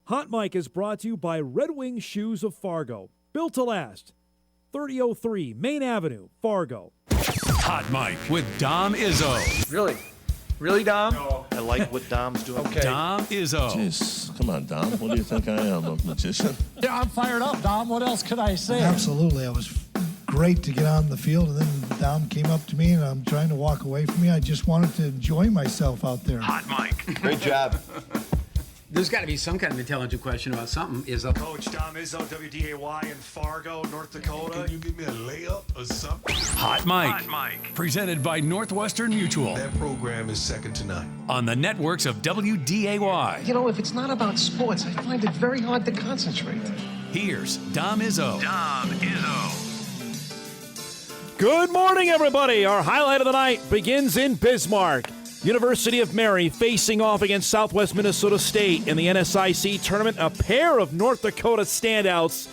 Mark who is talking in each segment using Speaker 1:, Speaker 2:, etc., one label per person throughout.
Speaker 1: Hot Mic is brought to you by Red Wing Shoes of Fargo. Built to last. 3003 Main Avenue, Fargo.
Speaker 2: Hot Mic with Dom Izzo.
Speaker 3: Really? Really, Dom?
Speaker 4: No.
Speaker 5: I like what Dom's doing.
Speaker 3: Okay.
Speaker 2: Dom Izzo.
Speaker 6: Jeez, come on, Dom. What do you think I am, a magician?
Speaker 7: Yeah, I'm fired up, Dom. What else could I say?
Speaker 8: Absolutely. It was great to get on the field, and then Dom came up to me, and I'm trying to walk away from me. I just wanted to enjoy myself out there.
Speaker 2: Hot Mic.
Speaker 5: Great job.
Speaker 9: There's got to be some kind of intelligent question about something.
Speaker 4: Coach Dom Izzo, WDAY in Fargo, North Dakota.
Speaker 10: Can you give me a layup or something?
Speaker 2: Hot Mic. Presented by Northwestern Mutual.
Speaker 10: That program is second to none.
Speaker 2: On the networks of WDAY.
Speaker 7: You know, if it's not about sports, I find it very hard to concentrate.
Speaker 2: Here's Dom Izzo.
Speaker 1: Good morning, everybody. Our highlight of the night begins in Bismarck. University of Mary facing off against Southwest Minnesota State in the NSIC tournament. A pair of North Dakota standouts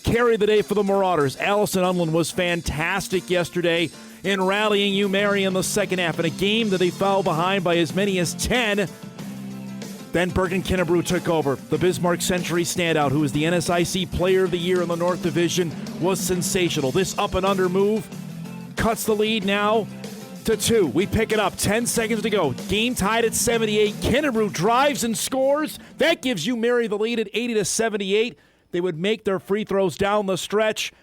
Speaker 1: carried the day for the Marauders. Allison Unland was fantastic yesterday in rallying UMary in the second half in a game that they fell behind by as many as 10. Then Bergen Kinnebrew took over. The Bismarck Century standout, who was the NSIC Player of the Year in the North Division, was sensational. This up and under move cuts the lead now to 2. We pick it up. 10 seconds to go. Game tied at 78. Kinnebrew drives and scores. That gives UMary the lead at 80-78. They would make their free throws down the stretch.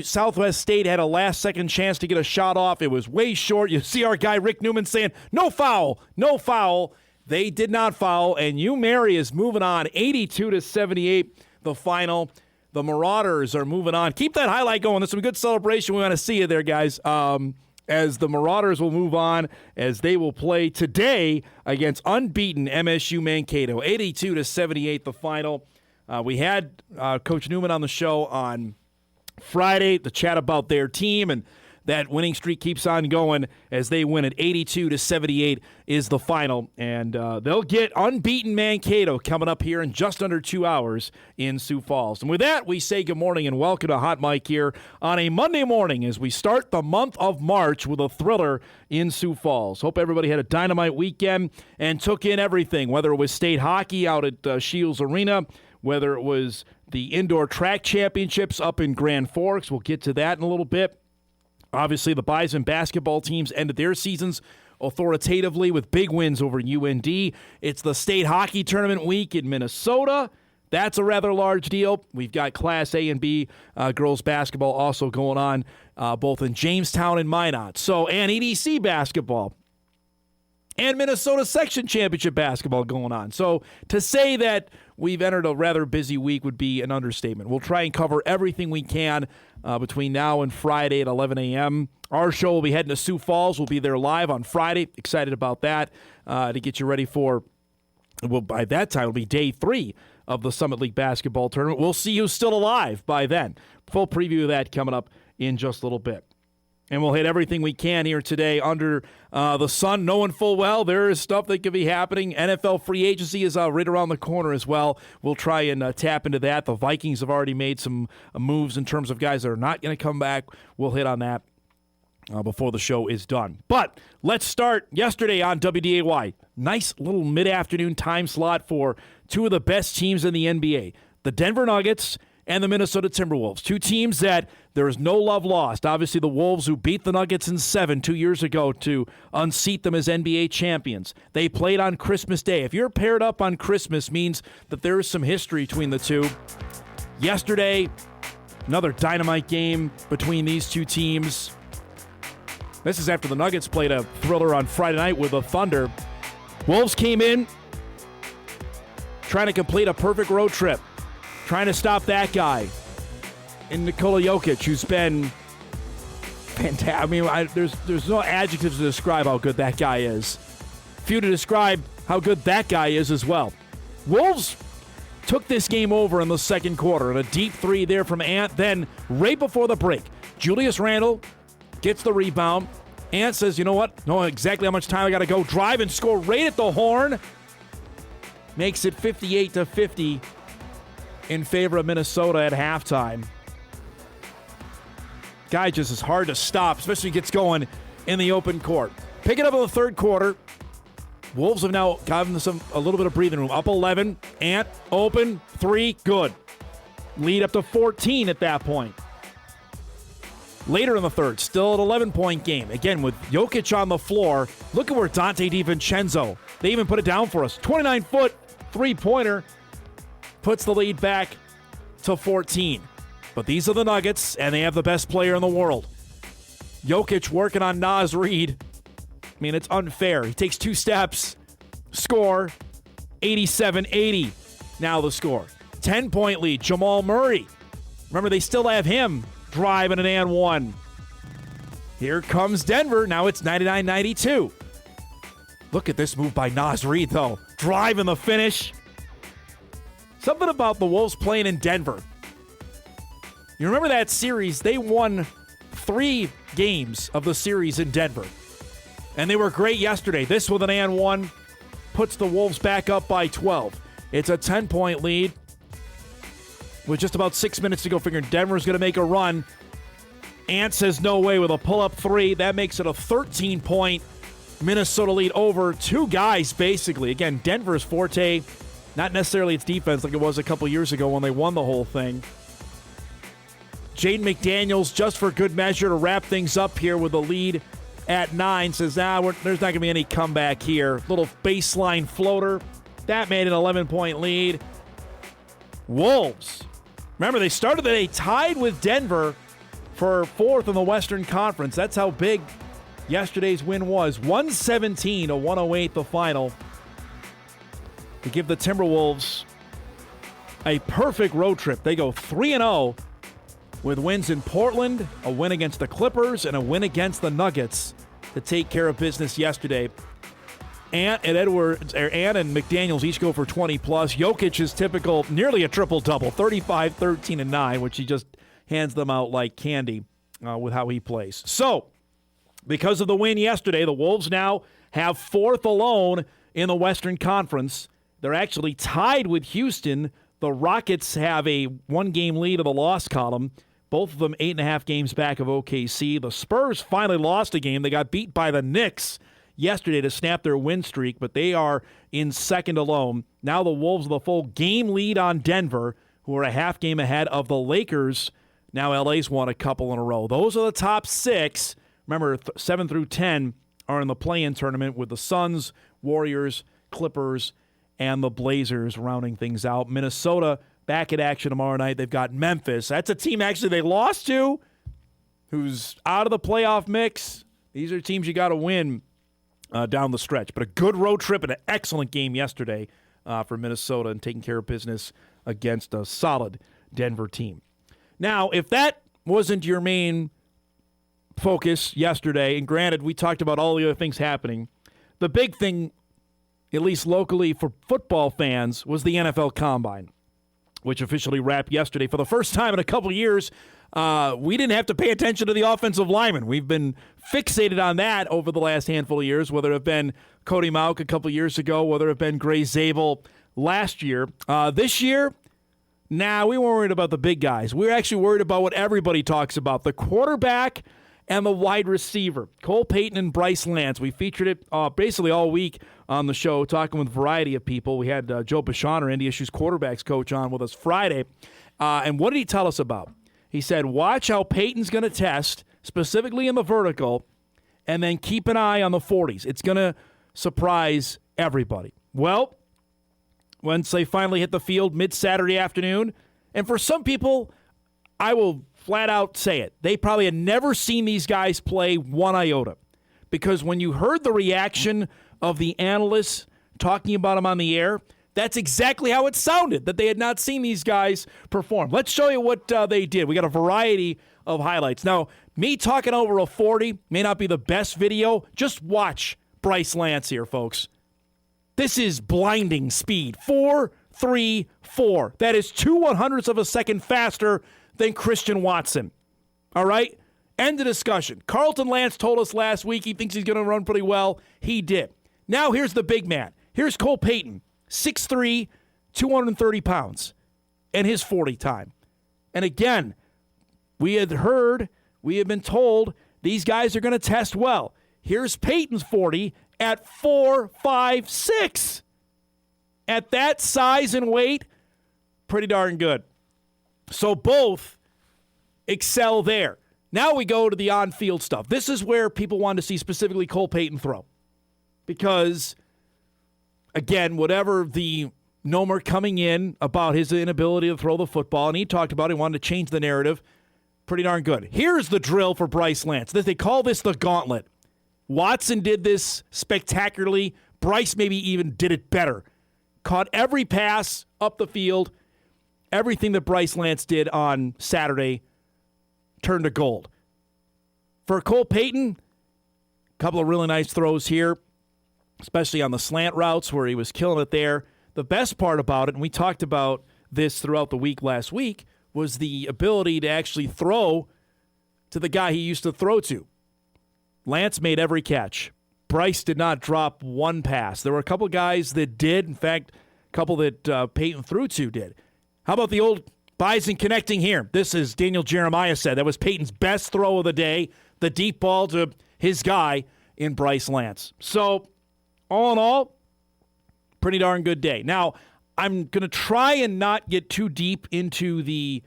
Speaker 1: Southwest State had a last-second chance to get a shot off. It was way short. You see our guy Rick Newman saying, no foul, no foul. They did not foul, and UMary is moving on. 82-78, the final. The Marauders are moving on. Keep that highlight going. There's some good celebration. We want to see you there, guys. As the Marauders will move on, as they will play today against unbeaten MSU Mankato. 82-78, the final. We had Coach Newman on the show on Friday to chat about their team, and that winning streak keeps on going as they win at 82-78 is the final. And they'll get unbeaten Mankato coming up here in just under 2 hours in Sioux Falls. And with that, we say good morning and welcome to Hot Mic here on a Monday morning as we start the month of March with a thriller in Sioux Falls. Hope everybody had a dynamite weekend and took in everything, whether it was state hockey out at Shields Arena, whether it was the indoor track championships up in Grand Forks. We'll get to that in a little bit. Obviously, the Bison basketball teams ended their seasons authoritatively with big wins over UND. It's the state hockey tournament week in Minnesota. That's a rather large deal. We've got Class A and B girls basketball also going on both in Jamestown and Minot. So, and EDC basketball and Minnesota Section Championship basketball going on. So to say that we've entered a rather busy week would be an understatement. We'll try and cover everything we can between now and Friday at 11 a.m. Our show will be heading to Sioux Falls. We'll be there live on Friday. Excited about that to get you ready for, well, by that time, it'll be day 3 of the Summit League basketball tournament. We'll see who's still alive by then. Full preview of that coming up in just a little bit. And we'll hit everything we can here today under the sun, knowing full well there is stuff that could be happening. NFL free agency is right around the corner as well. We'll try and tap into that. The Vikings have already made some moves in terms of guys that are not going to come back. We'll hit on that before the show is done. But let's start yesterday on WDAY. Nice little mid-afternoon time slot for two of the best teams in the NBA, the Denver Nuggets and the Minnesota Timberwolves. Two teams that there is no love lost. Obviously, the Wolves, who beat the Nuggets in 7 2 years ago to unseat them as NBA champions. They played on Christmas Day. If you're paired up on Christmas, means that there is some history between the two. Yesterday, another dynamite game between these two teams. This is after the Nuggets played a thriller on Friday night with the Thunder. Wolves came in trying to complete a perfect road trip, trying to stop that guy in Nikola Jokic, who's been fantastic. I mean, there's no adjectives to describe how good that guy is. Few to describe how good that guy is as well. Wolves took this game over in the second quarter, and a deep 3 there from Ant. Then, right before the break, Julius Randle gets the rebound. Ant says, you know what? Know exactly how much time I got to go. Drive and score right at the horn. Makes it 58-50 in favor of Minnesota at halftime. Guy just is hard to stop, especially gets going in the open court. Pick it up in the third quarter. Wolves have now gotten a little bit of breathing room. Up 11. Ant, open, 3, good. Lead up to 14 at that point. Later in the third, still an 11-point game. Again, with Jokic on the floor, look at where Dante DiVincenzo, they even put it down for us. 29-foot three-pointer puts the lead back to 14. But these are the Nuggets, and they have the best player in the world. Jokic working on Naz Reid. I mean, it's unfair. He takes 2 steps, score, 87-80. Now the score. 10-point lead, Jamal Murray. Remember, they still have him driving an and one. Here comes Denver. Now it's 99-92. Look at this move by Naz Reid, though. Driving the finish. Something about the Wolves playing in Denver. You remember that series? They won 3 games of the series in Denver. And they were great yesterday. This with an and one puts the Wolves back up by 12. It's a 10-point lead. With just about 6 minutes to go, figuring Denver's going to make a run. Ant says no way with a pull-up 3. That makes it a 13-point Minnesota lead over 2 guys, basically. Again, Denver's forte, not necessarily its defense like it was a couple years ago when they won the whole thing. Jaden McDaniels, just for good measure to wrap things up here with the lead at 9, says, there's not going to be any comeback here. Little baseline floater. That made an 11-point lead. Wolves. Remember, they started the day tied with Denver for 4th in the Western Conference. That's how big yesterday's win was. 117-108 the final. To give the Timberwolves a perfect road trip. They go 3-0 with wins in Portland, a win against the Clippers, and a win against the Nuggets to take care of business yesterday. Ant and McDaniels each go for 20-plus. Jokic is typical, nearly a triple-double, 35, 13, and 9, which he just hands them out like candy with how he plays. So, because of the win yesterday, the Wolves now have 4th alone in the Western Conference. They're actually tied with Houston. The Rockets have a 1-game lead of the loss column. Both of them 8.5 games back of OKC. The Spurs finally lost a game. They got beat by the Knicks yesterday to snap their win streak, but they are in 2nd alone. Now the Wolves with a full game lead on Denver, who are a half game ahead of the Lakers. Now LA's won a couple in a row. Those are the top 6. Remember, 7 through 10 are in the play-in tournament with the Suns, Warriors, Clippers, and the Blazers rounding things out. Minnesota back in action tomorrow night. They've got Memphis. That's a team actually they lost to, who's out of the playoff mix. These are teams you got to win down the stretch. But a good road trip and an excellent game yesterday for Minnesota and taking care of business against a solid Denver team. Now, if that wasn't your main focus yesterday, and granted, we talked about all the other things happening, the big thing, at least locally for football fans, was the NFL Combine, which officially wrapped yesterday. For the first time in a couple years, we didn't have to pay attention to the offensive linemen. We've been fixated on that over the last handful of years, whether it have been Cody Mauch a couple years ago, whether it have been Gray Zabel last year. This year, we weren't worried about the big guys. We were actually worried about what everybody talks about, the quarterback and the wide receiver, Cole Payton and Bryce Lance. We featured it basically all week on the show, talking with a variety of people. We had Joe Bashon, Indy Issues quarterbacks coach, on with us Friday. And what did he tell us about? He said, watch how Payton's going to test, specifically in the vertical, and then keep an eye on the 40s. It's going to surprise everybody. Well, once they finally hit the field mid-Saturday afternoon, and for some people, I will flat out say it, they probably had never seen these guys play one iota. Because when you heard the reaction of the analysts talking about them on the air, that's exactly how it sounded, that they had not seen these guys perform. Let's show you what they did. We got a variety of highlights. Now, me talking over a 40 may not be the best video. Just watch Bryce Lance here, folks. This is blinding speed. 4.34. That is 2/100ths of a second faster than Christian Watson. All right? End of discussion. Carlton Lance told us last week he thinks he's going to run pretty well. He did. Now here's the big man. Here's Cole Payton, 6'3", 230 pounds, and his 40 time. And again, we had been told these guys are going to test well. Here's Payton's 40, at 4'5'6". At that size and weight, pretty darn good. So both excel there. Now we go to the on-field stuff. This is where people want to see specifically Cole Payton throw. Because, again, whatever the Nomer coming in about his inability to throw the football, and he talked about it, he wanted to change the narrative, pretty darn good. Here's the drill for Bryce Lance. They call this the gauntlet. Watson did this spectacularly. Bryce maybe even did it better. Caught every pass up the field. Everything that Bryce Lance did on Saturday turned to gold. For Cole Payton, a couple of really nice throws here, especially on the slant routes where he was killing it there. The best part about it, and we talked about this throughout the week last week, was the ability to actually throw to the guy he used to throw to. Lance made every catch. Bryce did not drop one pass. There were a couple guys that did. In fact, a couple that Payton threw to did. How about the old Bison connecting here? This is Daniel Jeremiah said. That was Payton's best throw of the day, the deep ball to his guy in Bryce Lance. So, all in all, pretty darn good day. Now, I'm going to try and not get too deep into the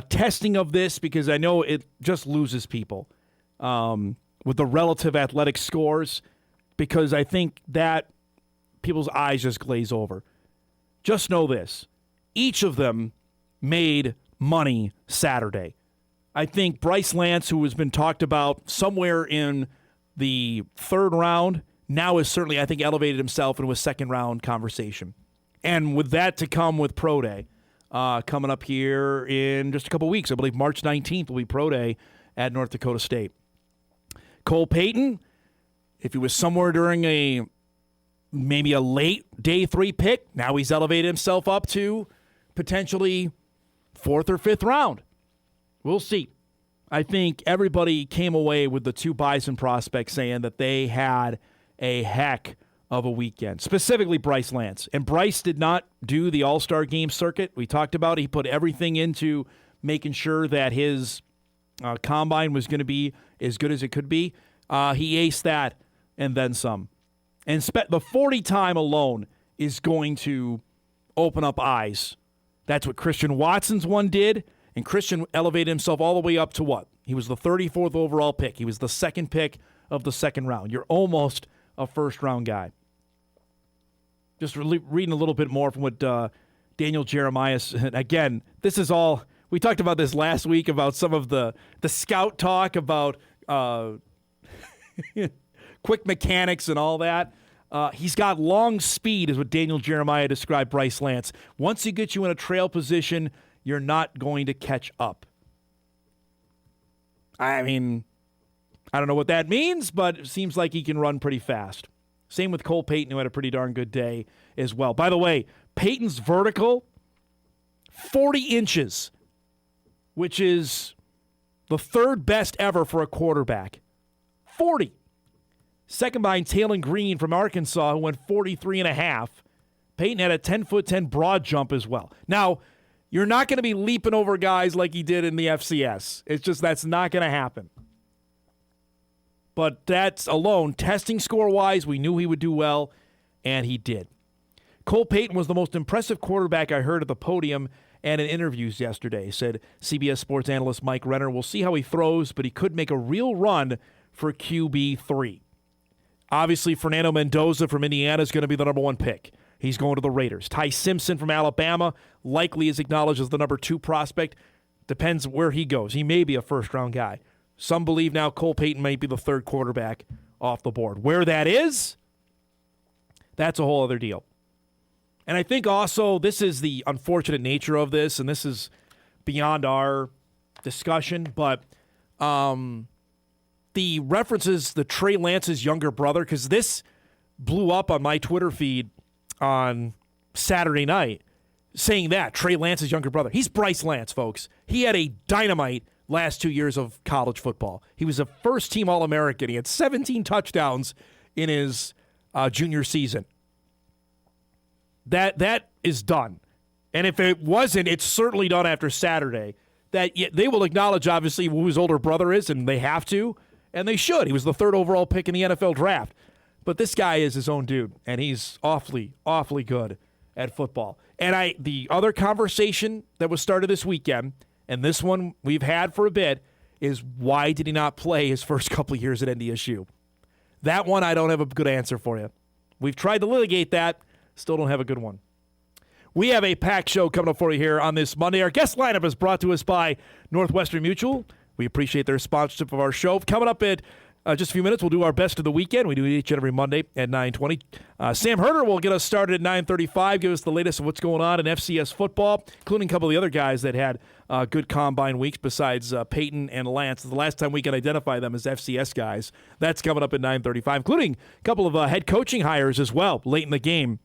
Speaker 1: testing of this because I know it just loses people with the relative athletic scores because I think that people's eyes just glaze over. Just know this. Each of them made money Saturday. I think Bryce Lance, who has been talked about somewhere in the third round, now is certainly, I think, elevated himself into a second-round conversation. And with that to come with Pro Day, coming up here in just a couple weeks. I believe March 19th will be Pro Day at North Dakota State. Cole Payton, if he was somewhere during maybe a late day 3 pick, now he's elevated himself up to potentially 4th or 5th round. We'll see. I think everybody came away with the two Bison prospects saying that they had a heck of a weekend, specifically Bryce Lance. And Bryce did not do the All-Star game circuit. We talked about it. He put everything into making sure that his combine was going to be as good as it could be. He aced that and then some. And the 40 time alone is going to open up eyes. That's what Christian Watson's one did, and Christian elevated himself all the way up to what? He was the 34th overall pick. He was the second pick of the second round. You're almost a first-round guy. Just reading a little bit more from what Daniel Jeremiah said. Again, this is all, we talked about this last week about some of the scout talk about quick mechanics and all that. He's got long speed is what Daniel Jeremiah described Bryce Lance. Once he gets you in a trail position, you're not going to catch up. I mean, I don't know what that means, but it seems like he can run pretty fast. Same with Cole Payton, who had a pretty darn good day as well. By the way, Payton's vertical, 40 inches, which is the third best ever for a quarterback. 40. Second behind Taylon Green from Arkansas, who went 43.5. Payton had a 10'10" broad jump as well. Now, you're not going to be leaping over guys like he did in the FCS. It's just that's not going to happen. But that's alone, testing score-wise, we knew he would do well, and he did. Cole Payton was the most impressive quarterback I heard at the podium and in interviews yesterday, said CBS Sports analyst Mike Renner. We'll see how he throws, but he could make a real run for QB3. Obviously, Fernando Mendoza from Indiana is going to be the number 1 pick. He's going to the Raiders. Ty Simpson from Alabama likely is acknowledged as the number 2 prospect. Depends where he goes. He may be a first-round guy. Some believe now Cole Payton might be the 3rd quarterback off the board. Where that is, that's a whole other deal. And I think also this is the unfortunate nature of this, and this is beyond our discussion, but the references to Trey Lance's younger brother, because this blew up on my Twitter feed on Saturday night, saying that, Trey Lance's younger brother. He's Bryce Lance, folks. He had a dynamite last 2 years of college football. He was a first-team All-American. He had 17 touchdowns in his junior season. That is done. And if it wasn't, it's certainly done after Saturday. That they will acknowledge, obviously, who his older brother is, and they have to, and they should. He was the 3rd overall pick in the NFL draft. But this guy is his own dude, and he's awfully, awfully good at football. And the other conversation that was started this weekend, and this one we've had for a bit, is why did he not play his first couple of years at NDSU? That one I don't have a good answer for you. We've tried to litigate that, still don't have a good one. We have a packed show coming up for you here on this Monday. Our guest lineup is brought to us by Northwestern Mutual. We appreciate their sponsorship of our show. Coming up at just a few minutes, we'll do our best of the weekend. We do it each and every Monday at 9:20. Sam Herder will get us started at 9:35, give us the latest of what's going on in FCS football, including a couple of the other guys that had good combine weeks besides Peyton and Lance. The last time we can identify them as FCS guys. That's coming up at 9:35, including a couple of head coaching hires as well late in the game.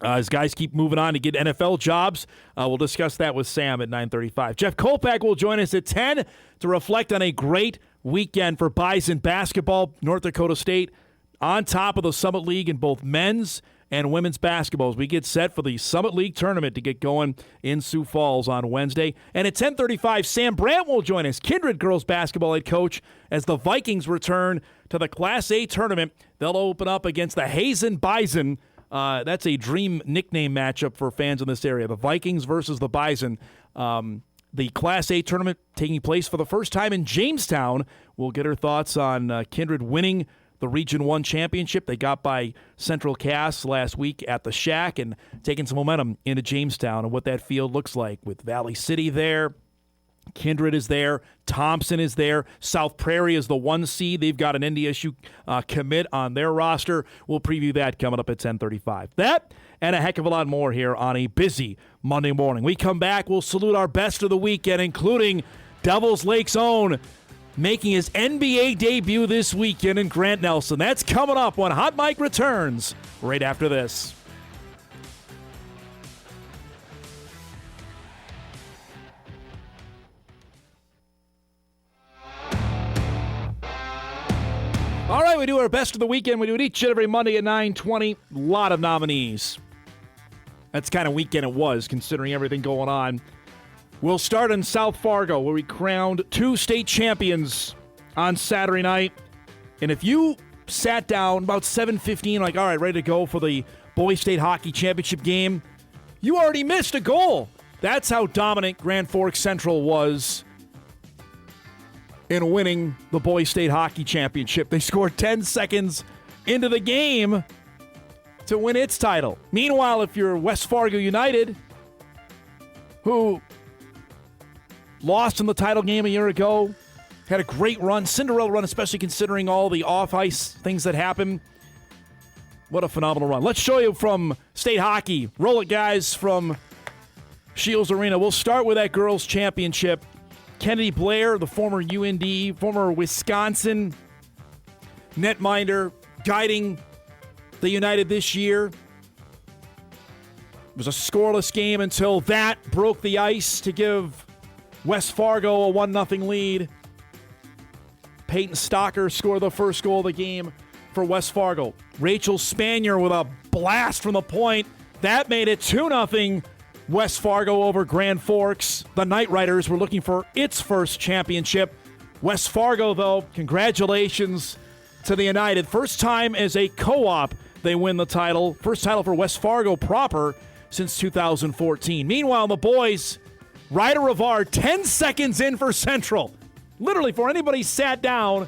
Speaker 1: As guys keep moving on to get NFL jobs, we'll discuss that with Sam at 9:35. Jeff Kolpack will join us at 10 to reflect on a great weekend for Bison basketball. North Dakota State on top of the Summit League in both men's and women's basketball as we get set for the Summit League tournament to get going in Sioux Falls on Wednesday. And at 10:35, Sam Brandt will join us, Kindred girls basketball head coach, as the Vikings return to the Class A tournament. They'll open up against the Hazen Bison. That's a dream nickname matchup for fans in this area. The Vikings versus the Bison. The Class A tournament taking place for the first time in Jamestown. We'll get her thoughts on Kindred winning the Region 1 championship. They got by Central Cass last week at the Shack and taking some momentum into Jamestown and what that field looks like with Valley City there. Kindred is there. Thompson is there. South Prairie is the 1 seed. They've got an NDSU commit on their roster. We'll preview that coming up at 10:35. That and a heck of a lot more here on a busy Monday morning. We come back, we'll salute our best of the weekend, including Devils Lake's own making his NBA debut this weekend in Grant Nelson. That's coming up when Hot Mike returns right after this. All right, we do our best of the weekend. We do it each and every Monday at 9:20. A lot of nominees. That's the kind of weekend it was, considering everything going on. We'll start in South Fargo, where we crowned 2 state champions on Saturday night. And if you sat down about 7:15, like, all right, ready to go for the Boys State Hockey Championship game, you already missed a goal. That's how dominant Grand Forks Central was in winning the Boys State Hockey Championship. They scored 10 seconds into the game to win its title. Meanwhile, if you're West Fargo United, who lost in the title game a year ago, had a great run, Cinderella run, especially considering all the off-ice things that happened. What a phenomenal run. Let's show you from state hockey. Roll it, guys, from Shields Arena. We'll start with that girls' championship. Kennedy Blair, the former UND, former Wisconsin netminder, guiding the United this year. It was a scoreless game until that broke the ice to give West Fargo a 1-0 lead. Peyton Stocker scored the first goal of the game for West Fargo. Rachel Spanier with a blast from the point. That made it 2-0 West Fargo over Grand Forks. The Knight Riders were looking for its first championship. West Fargo, though, congratulations to the United. First time as a co-op they win the title. First title for West Fargo proper since 2014. Meanwhile, the boys, Ryder Rivard, 10 seconds in for Central. Literally, before anybody sat down,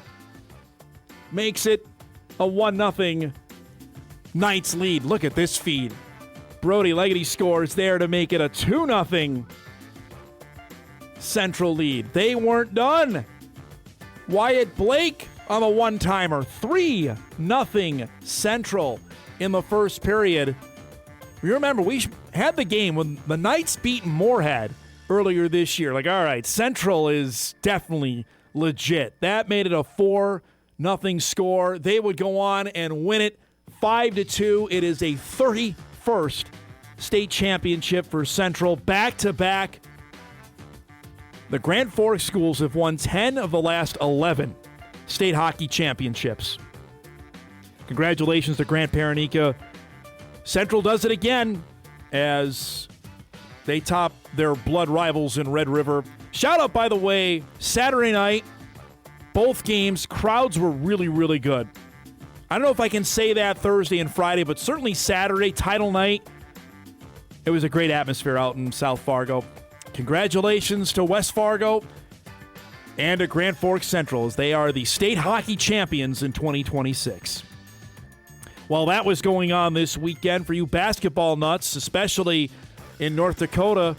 Speaker 1: makes it a 1-0 Knights lead. Look at this feed. Brody Leggety scores there to make it a 2-0 Central lead. They weren't done. Wyatt Blake on the one-timer. 3-0 Central in the first period. You remember, we had the game when the Knights beat Moorhead earlier this year. Like, all right, Central is definitely legit. That made it a 4-0 score. They would go on and win it 5-2. It is a 31st state championship for Central. Back-to-back. The Grand Forks schools have won 10 of the last 11 state hockey championships. Congratulations to Grant Paranica. Central does it again as they top their blood rivals in Red River. Shout out, by the way, Saturday night, both games, crowds were really, really good. I don't know if I can say that Thursday and Friday, but certainly Saturday, title night. It was a great atmosphere out in South Fargo. Congratulations to West Fargo and to Grand Forks Central, as they are the state hockey champions in 2026. While that was going on this weekend, for you basketball nuts, especially in North Dakota,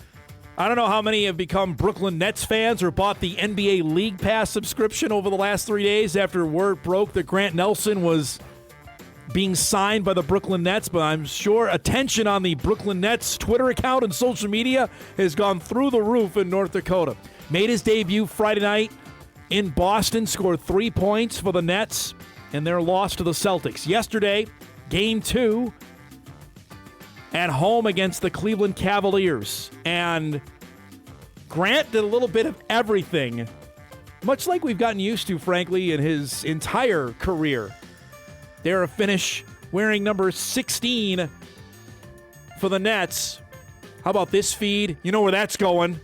Speaker 1: I don't know how many have become Brooklyn Nets fans or bought the NBA League Pass subscription over the last 3 days after word broke that Grant Nelson was being signed by the Brooklyn Nets, but I'm sure attention on the Brooklyn Nets Twitter account and social media has gone through the roof in North Dakota. Made his debut Friday night in Boston, scored 3 points for the Nets in their loss to the Celtics. Yesterday, Game 2 at home against the Cleveland Cavaliers. And Grant did a little bit of everything, much like we've gotten used to, frankly, in his entire career. There a finish wearing number 16 for the Nets. How about this feed? You know where that's going.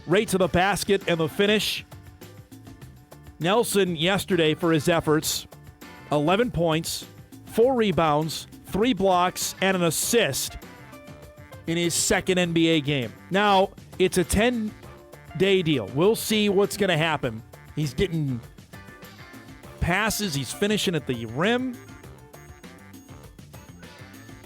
Speaker 1: Right to the basket and the finish. Nelson yesterday for his efforts, 11 points, 4 rebounds, 3 blocks, and an assist in his second NBA game. Now, it's a 10-day deal. We'll see what's going to happen. He's getting passes. He's finishing at the rim.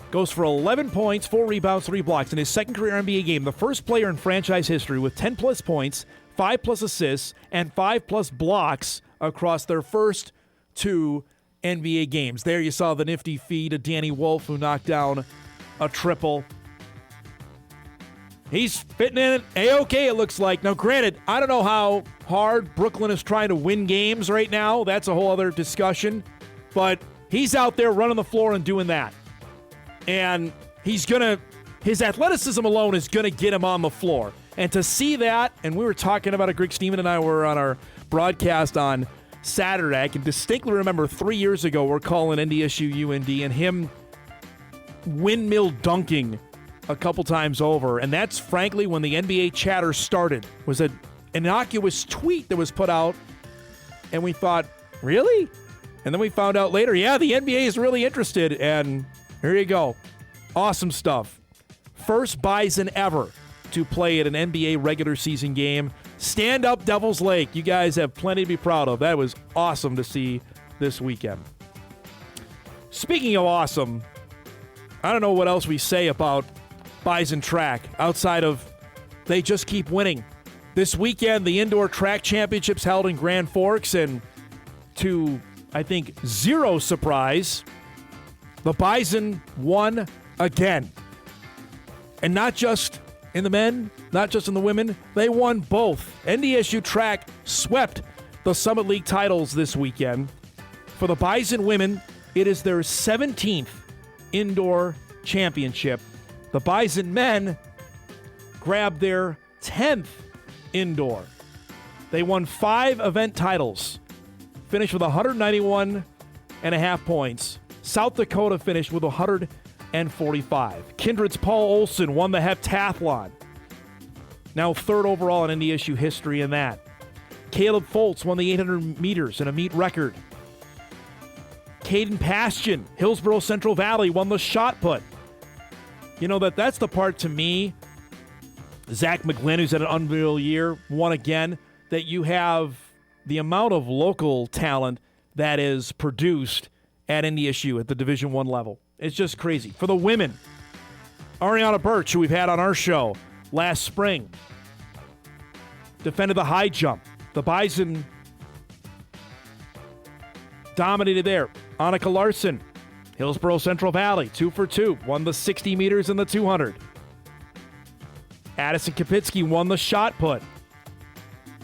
Speaker 1: Goes for 11 points, 4 rebounds, 3 blocks in his second career NBA game. The first player in franchise history with 10-plus points, 5-plus assists, and 5-plus blocks across their first 2 NBA games. There you saw the nifty feed of Danny Wolf, who knocked down a triple. He's fitting in it A-okay, it looks like. Now, granted, I don't know how hard Brooklyn is trying to win games right now. That's a whole other discussion. But he's out there running the floor and doing that. And his athleticism alone is going to get him on the floor. And to see that, and we were talking about it, Greg Steeman and I were on our broadcast on Saturday. I can distinctly remember 3 years ago we're calling NDSU UND and him windmill dunking a couple times over. And that's frankly when the NBA chatter started. It was an innocuous tweet that was put out. And we thought, really? And then we found out later, yeah, the NBA is really interested. And here you go. Awesome stuff. First Bison ever to play at an NBA regular season game. Stand up, Devil's Lake. You guys have plenty to be proud of. That was awesome to see this weekend. Speaking of awesome, I don't know what else we say about Bison track outside of they just keep winning. This weekend, the indoor track championships held in Grand Forks, and to, I think, zero surprise, the Bison won again. And not just in the men, not just in the women, they won both. NDSU track swept the Summit League titles this weekend. For the Bison women, it is their 17th indoor championship. The Bison men grabbed their 10th indoor. They won 5 event titles, finished with 191.5 points. South Dakota finished with 145. Kindred's Paul Olson won the heptathlon. Now 3rd overall in NDSU history in that. Caleb Foltz won the 800 meters in a meet record. Caden Pastian, Hillsborough Central Valley, won the shot put. You know, that's the part to me, Zach McGlynn, who's had an unreal year, won again, that you have the amount of local talent that is produced at NDSU at the Division I level. It's just crazy. For the women, Ariana Birch, who we've had on our show last spring, defended the high jump. The Bison dominated there. Annika Larson, Hillsborough Central Valley, 2 for 2, won the 60 meters and the 200. Addison Kapitsky won the shot put.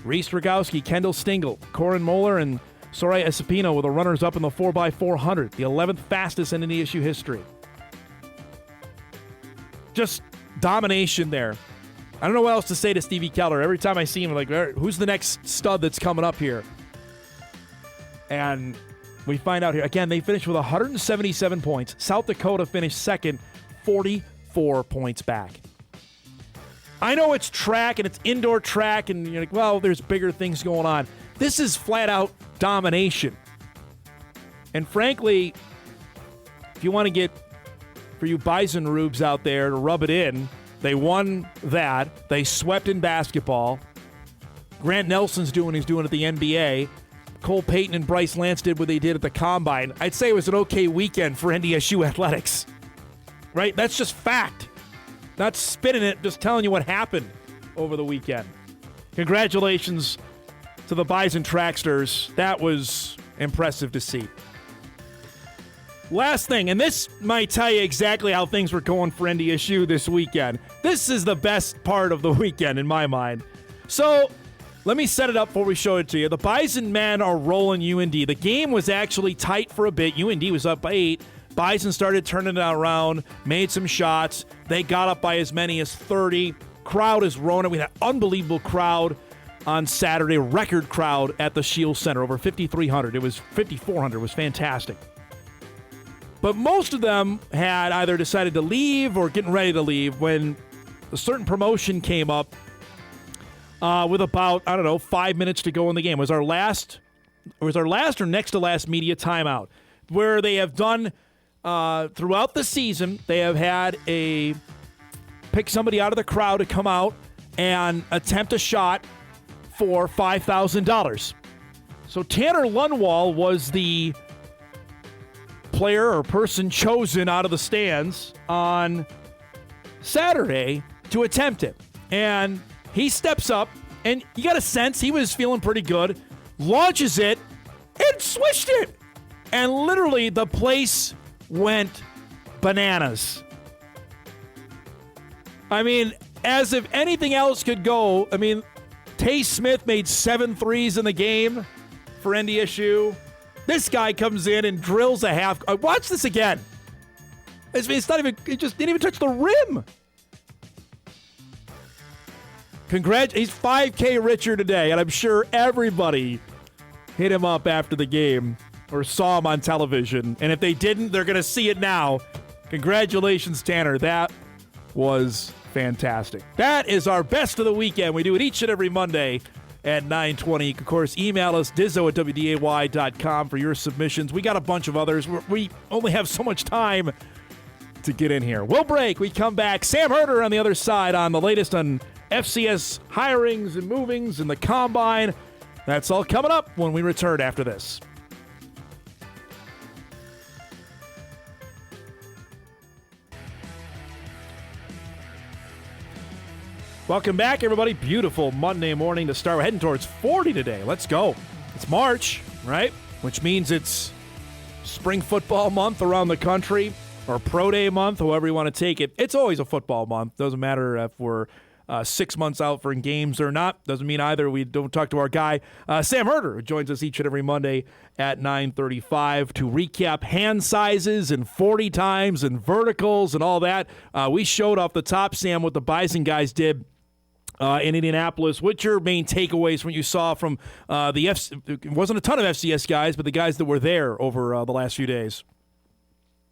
Speaker 1: Reese Rogowski, Kendall Stingle, Corin Moeller, and Soraya Esapino were the runners-up in the 4x400, the 11th fastest in NDSU history. Just domination there. I don't know what else to say to Stevie Keller. Every time I see him, I'm like, who's the next stud that's coming up here? And we find out here. Again, they finished with 177 points. South Dakota finished second, 44 points back. I know it's track and it's indoor track, and you're like, well, there's bigger things going on. This is flat-out domination. And frankly, if you want to get, for you Bison rubes out there to rub it in, they won that. They swept in basketball. Grant Nelson's doing what he's doing at the NBA. Cole Payton and Bryce Lance did what they did at the Combine. I'd say it was an okay weekend for NDSU athletics. Right? That's just fact. Not spinning it, just telling you what happened over the weekend. Congratulations to the Bison Tracksters. That was impressive to see. Last thing, and this might tell you exactly how things were going for NDSU this weekend. This is the best part of the weekend in my mind. So, let me set it up before we show it to you. The Bison men are rolling UND. The game was actually tight for a bit. UND was up by 8. Bison started turning it around, made some shots. They got up by as many as 30. Crowd is rolling. We had an unbelievable crowd on Saturday, record crowd at the Shield Center, over 5,300. It was 5,400. It was fantastic. But most of them had either decided to leave or getting ready to leave when a certain promotion came up with about, 5 minutes to go in the game. It was our last or next to last media timeout, where they have done throughout the season, they have had pick somebody out of the crowd to come out and attempt a shot for $5,000. So Tanner Lundwall was the player or person chosen out of the stands on Saturday to attempt it. And he steps up, and you got a sense he was feeling pretty good, launches it, and swished it. And literally the place went bananas. I mean, as if anything else could go. I mean, Tay Smith made 7 threes in the game for NDSU. This guy comes in and drills a half. Watch this again. It's not even. It just didn't even touch the rim. He's 5K richer today, and I'm sure everybody hit him up after the game or saw him on television. And if they didn't, they're going to see it now. Congratulations, Tanner. That was fantastic. That is our best of the weekend. We do it each and every Monday at 9:20. You can, of course, email us, dizzo@wday.com for your submissions. We got a bunch of others. We only have so much time to get in here. We'll break. We come back. Sam Herder on the other side on the latest on FCS hirings and movings and the Combine. That's all coming up when we return after this. Welcome back, everybody. Beautiful Monday morning to start. We're heading towards 40 today. Let's go. It's March, right? Which means it's spring football month around the country, or pro day month, however you want to take it. It's always a football month. Doesn't matter if we're 6 months out for games or not. Doesn't mean either we don't talk to our guy, Sam Herder, who joins us each and every Monday at 9:35 to recap hand sizes and 40 times and verticals and all that. We showed off the top, Sam, what the Bison guys did in Indianapolis. What's your main takeaways from what you saw from it wasn't a ton of FCS guys, but the guys that were there over the last few days?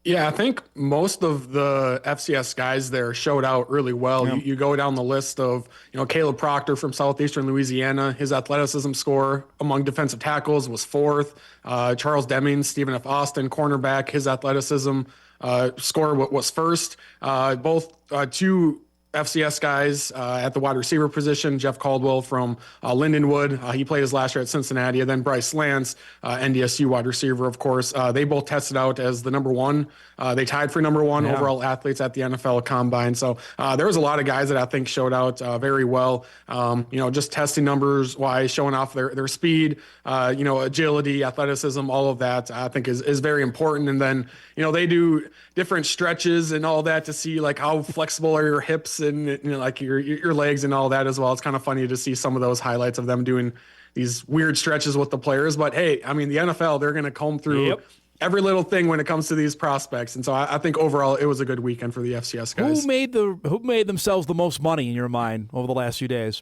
Speaker 3: Yeah, I think most of the FCS guys there showed out really well.
Speaker 1: Yeah.
Speaker 3: You go down the list of, Caleb Proctor from Southeastern Louisiana. His athleticism score among defensive tackles was 4th. Charles Deming, Stephen F. Austin, cornerback, his athleticism score was 1st. Both two FCS guys at the wide receiver position, Jeff Caldwell from Lindenwood. He played his last year at Cincinnati. And then Bryce Lance, NDSU wide receiver, of course. They both tested out as the number 1. They tied for number 1 overall athletes at the NFL Combine. So there was a lot of guys that I think showed out very well. Just testing numbers wise, showing off their speed, agility, athleticism, all of that I think is very important. And then, they do different stretches and all that to see like how flexible are your hips and like your legs and all that as well. It's kind of funny to see some of those highlights of them doing these weird stretches with the players. But hey, I mean, the NFL, they're going to comb through every little thing when it comes to these prospects. And so I think overall it was a good weekend for the FCS guys.
Speaker 1: Who made themselves the most money in your mind over the last few days?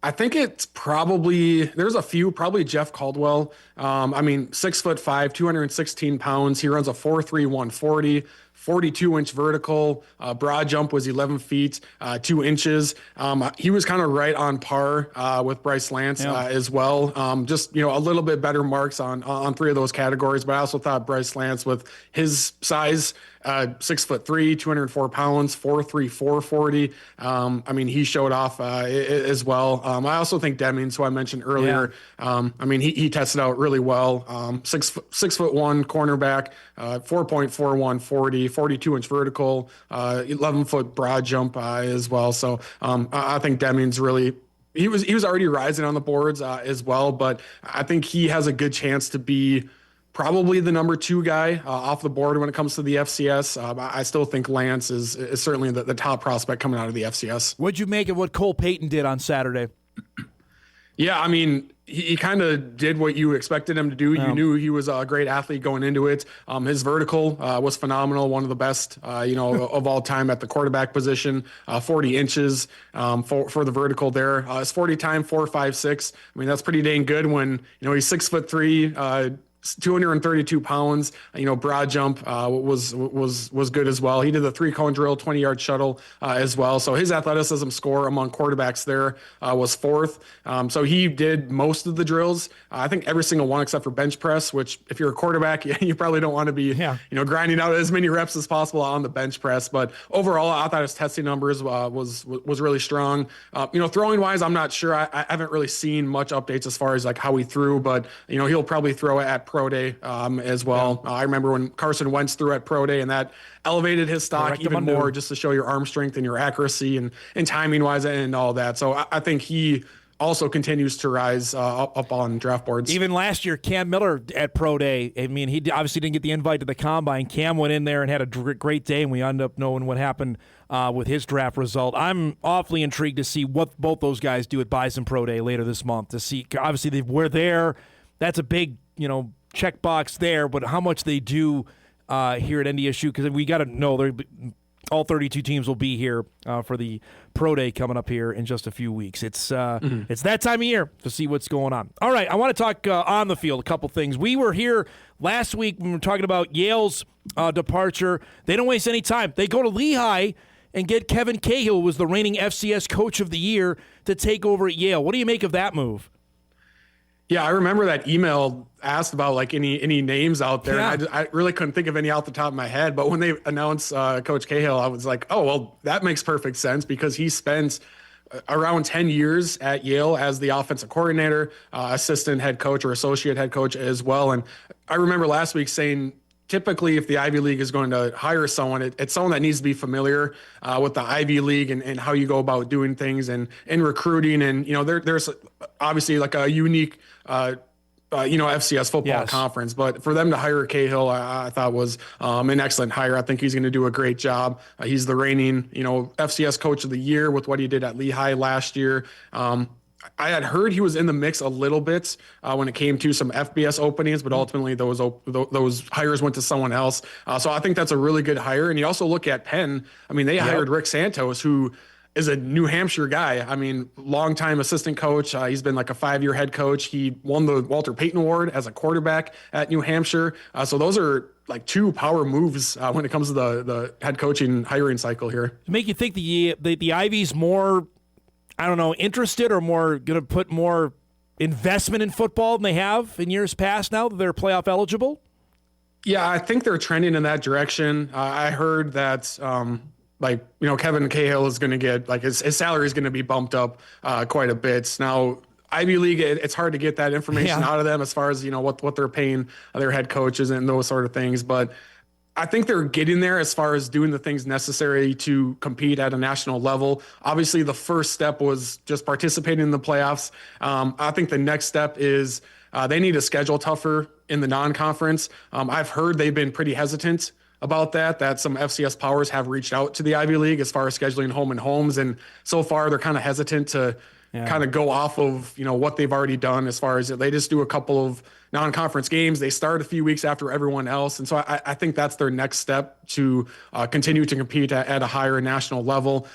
Speaker 3: I think it's there's a few, probably Jeff Caldwell. 6'5", 216 pounds. He runs a 4.3 140. 42-inch vertical. Broad jump was 11 feet, 2 inches. He was kind of right on par with Bryce Lance as well. Just, a little bit better marks on 3 of those categories. But I also thought Bryce Lance, with his size, 6'3", 204 pounds, 4'3", 440. He showed off as well. I also think Demings, who I mentioned earlier, he tested out really well. 6'1" cornerback, 4.41 40, 42-inch vertical, 11-foot broad jump as well. So I think Demings really. He was already rising on the boards as well, but I think he has a good chance to be probably the number 2 guy off the board when it comes to the FCS. I still think Lance is certainly the top prospect coming out of the FCS.
Speaker 1: What'd you make of what Cole Payton did on Saturday?
Speaker 3: Yeah, he kind of did what you expected him to do. You knew he was a great athlete going into it. His vertical was phenomenal, one of the best, of all time at the quarterback position. 40 inches for the vertical there. His 40 time 4.56. That's pretty dang good when he's 6'3". 232 pounds. Broad jump was good as well. He did the 3-cone drill, 20-yard shuttle as well. So his athleticism score among quarterbacks there was 4th. So he did most of the drills. I think every single one except for bench press, which if you're a quarterback, you probably don't want to be grinding out as many reps as possible on the bench press. But overall, I thought his testing numbers was really strong. Throwing wise, I'm not sure. I haven't really seen much updates as far as like how he threw, but he'll probably throw it at Pro Day as well. I remember when Carson Wentz threw at Pro Day, and that elevated his stock even more, just to show your arm strength and your accuracy and timing wise and all that. So I think he also continues to rise up on draft boards.
Speaker 1: Even last year, Cam Miller at Pro Day, he obviously didn't get the invite to the Combine. Cam went in there and had a great day, and we ended up knowing what happened with his draft result. I'm awfully intrigued to see what both those guys do at Bison Pro Day later this month. To see, obviously, we're there. That's a big, checkbox there, but how much they do here at NDSU, because we got to know all 32 teams will be here for the Pro Day coming up here in just a few weeks. It's that time of year to see what's going on. All right, I want to talk on the field a couple things. We were here last week when we were talking about Yale's departure. They don't waste any time. They go to Lehigh and get Kevin Cahill, who was the reigning FCS Coach of the Year, to take over at Yale. What do you make of that move?
Speaker 3: Yeah, I remember that email asked about like any names out there.
Speaker 1: Yeah.
Speaker 3: And I really couldn't think of any off the top of my head. But when they announced Coach Cahill, I was like, oh, well, that makes perfect sense, because he spent around 10 years at Yale as the offensive coordinator, assistant head coach or associate head coach as well. And I remember last week saying, typically, if the Ivy League is going to hire someone, it's someone that needs to be familiar with the Ivy League and how you go about doing things and recruiting. And, there's obviously like a unique, FCS football conference. But for them to hire Cahill, I thought was an excellent hire. I think he's going to do a great job. He's the reigning, FCS Coach of the Year with what he did at Lehigh last year. I had heard he was in the mix a little bit when it came to some FBS openings, but ultimately those hires went to someone else. So I think that's a really good hire. And you also look at Penn. They hired Rick Santos, who is a New Hampshire guy. Longtime assistant coach. He's been like a 5-year head coach. He won the Walter Payton Award as a quarterback at New Hampshire. So those are like 2 power moves when it comes to the head coaching hiring cycle here.
Speaker 1: To make you think the Ivy's more, interested or more going to put more investment in football than they have in years past now that they're playoff eligible?
Speaker 3: Yeah, I think they're trending in that direction. I heard that, Kevin Cahill is going to get, his salary is going to be bumped up quite a bit. Now, Ivy League, it's hard to get that information out of them as far as, what they're paying their head coaches and those sort of things. But I think they're getting there as far as doing the things necessary to compete at a national level. Obviously, the first step was just participating in the playoffs. I think the next step is they need to schedule tougher in the non-conference. I've heard they've been pretty hesitant about that some FCS powers have reached out to the Ivy League as far as scheduling home and homes. And so far, they're kind of hesitant to kind of go off of, what they've already done as far as they just do a couple of non-conference games. They start a few weeks after everyone else. And so I think that's their next step to continue to compete at a higher national level.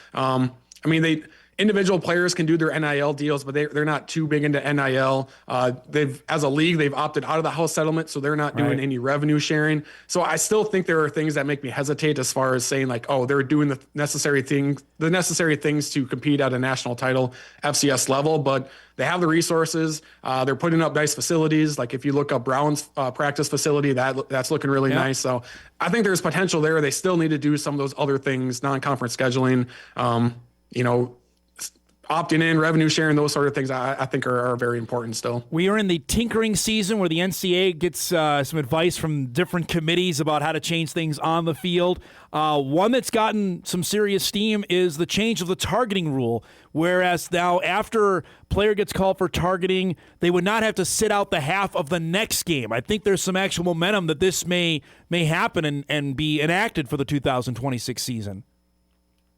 Speaker 3: individual players can do their NIL deals, but they're not too big into NIL. As a league, they've opted out of the house settlement, so they're not doing any revenue sharing. So I still think there are things that make me hesitate as far as saying like, oh, they're doing the necessary things to compete at a national title FCS level, but they have the resources. They're putting up nice facilities. Like if you look up Brown's practice facility, that's looking really nice. So I think there's potential there. They still need to do some of those other things, non-conference scheduling, opting in, revenue sharing, those sort of things I think are very important still.
Speaker 1: We are in the tinkering season where the NCAA gets some advice from different committees about how to change things on the field. One that's gotten some serious steam is the change of the targeting rule, whereas now after a player gets called for targeting, they would not have to sit out the half of the next game. I think there's some actual momentum that this may happen and be enacted for the 2026 season.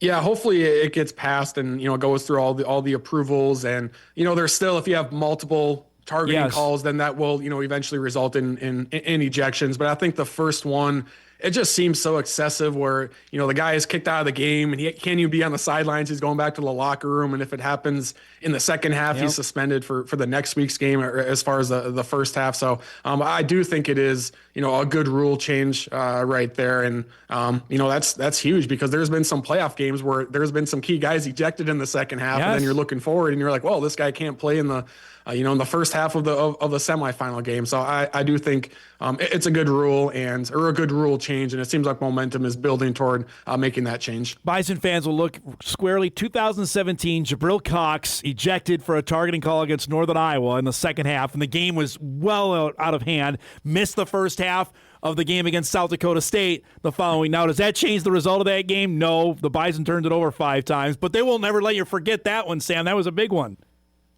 Speaker 3: Yeah, hopefully it gets passed and goes through all the approvals, and there's still, if you have multiple targeting calls, then that will eventually result in ejections. But I think the first one, it just seems so excessive where, the guy is kicked out of the game and he can't even be on the sidelines. He's going back to the locker room. And if it happens in the second half, he's suspended for the next week's game as far as the first half. So I do think it is, a good rule change right there. And, that's huge because there's been some playoff games where there's been some key guys ejected in the second half. And then you're looking forward and you're like, well, this guy can't play in the, in the first half of the semifinal game. So I do think it's a good rule or a good rule change, and it seems like momentum is building toward making that change.
Speaker 1: Bison fans will look squarely. 2017, Jabril Cox ejected for a targeting call against Northern Iowa in the second half, and the game was well out of hand. Missed the first half of the game against South Dakota State the following. Now, does that change the result of that game? No. The Bison turned it over 5 times, but they will never let you forget that one, Sam. That was a big one.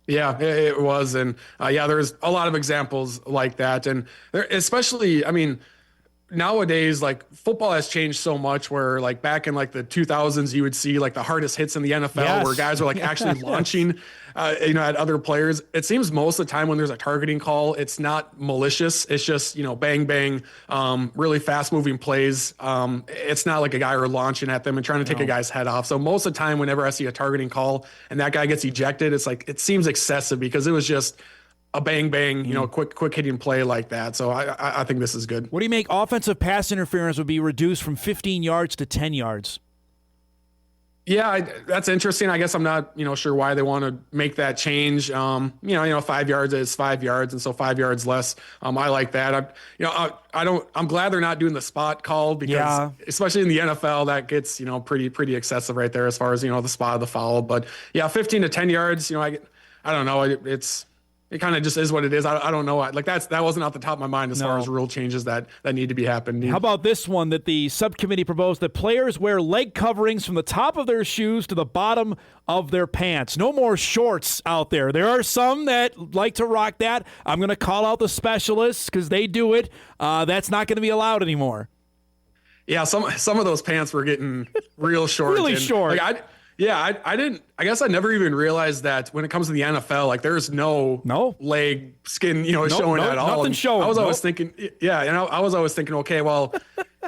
Speaker 3: Yeah, it was. And there's a lot of examples like that. And especially, nowadays, like football has changed so much where like back in like the 2000s, you would see like the hardest hits in the NFL where guys were like actually launching, at other players. It seems most of the time when there's a targeting call, it's not malicious. It's just, bang, bang, really fast moving plays. It's not like a guy launching at them and trying to take a guy's head off. So most of the time, whenever I see a targeting call and that guy gets ejected, it's like, it seems excessive because it was just a bang, bang, quick hitting play like that. So I think this is good.
Speaker 1: What do you make? Offensive pass interference would be reduced from 15 yards to 10 yards.
Speaker 3: Yeah, that's interesting. I guess I'm not, sure why they want to make that change. 5 yards is 5 yards, and so 5 yards less. I like that. I'm glad they're not doing the spot call because, especially in the NFL, that gets pretty excessive right there as far as the spot of the foul. But 15 to 10 yards. I don't know. It kind of just is what it is. I don't know. Like that wasn't off the top of my mind as far as rule changes that need to be happening.
Speaker 1: How about this one that the subcommittee proposed that players wear leg coverings from the top of their shoes to the bottom of their pants? No more shorts out there. There are some that like to rock that. I'm going to call out the specialists because they do it. That's not going to be allowed anymore.
Speaker 3: Yeah, some of those pants were getting real short.
Speaker 1: Really short.
Speaker 3: I guess I never even realized that when it comes to the NFL, like there's no leg skin, showing at all.
Speaker 1: Nothing showing.
Speaker 3: I was always thinking, I was always thinking, okay, well,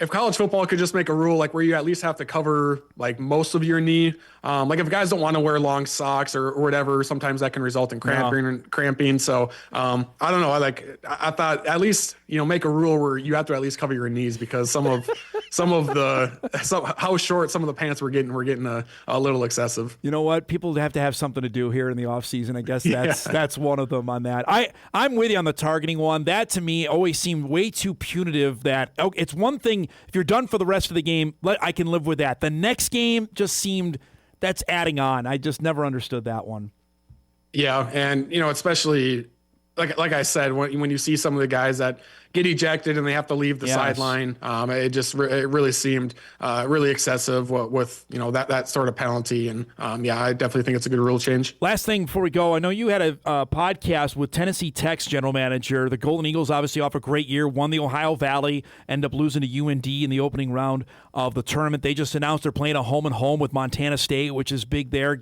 Speaker 3: if college football could just make a rule like where you at least have to cover like most of your knee, like if guys don't want to wear long socks or whatever, sometimes that can result in cramping. So I don't know. I thought at least make a rule where you have to at least cover your knees because how short some of the pants were getting a little excessive.
Speaker 1: You know what? People have to have something to do here in the offseason. I guess that's one of them on that. I'm with you on the targeting one. That to me always seemed way too punitive. That it's one thing if you're done for the rest of the game, I can live with that. The next game just seemed that's adding on. I just never understood that one.
Speaker 3: Yeah, and especially like I said, when you see some of the guys that get ejected and they have to leave the sideline, it really seemed really excessive with that sort of penalty. And I definitely think it's a good rule change.
Speaker 1: Last thing before we go, I know you had a podcast with Tennessee Tech's general manager. The Golden Eagles obviously off a great year, won the Ohio Valley, end up losing to UND in the opening round of the tournament. They just announced they're playing a home-and-home with Montana State, which is big there.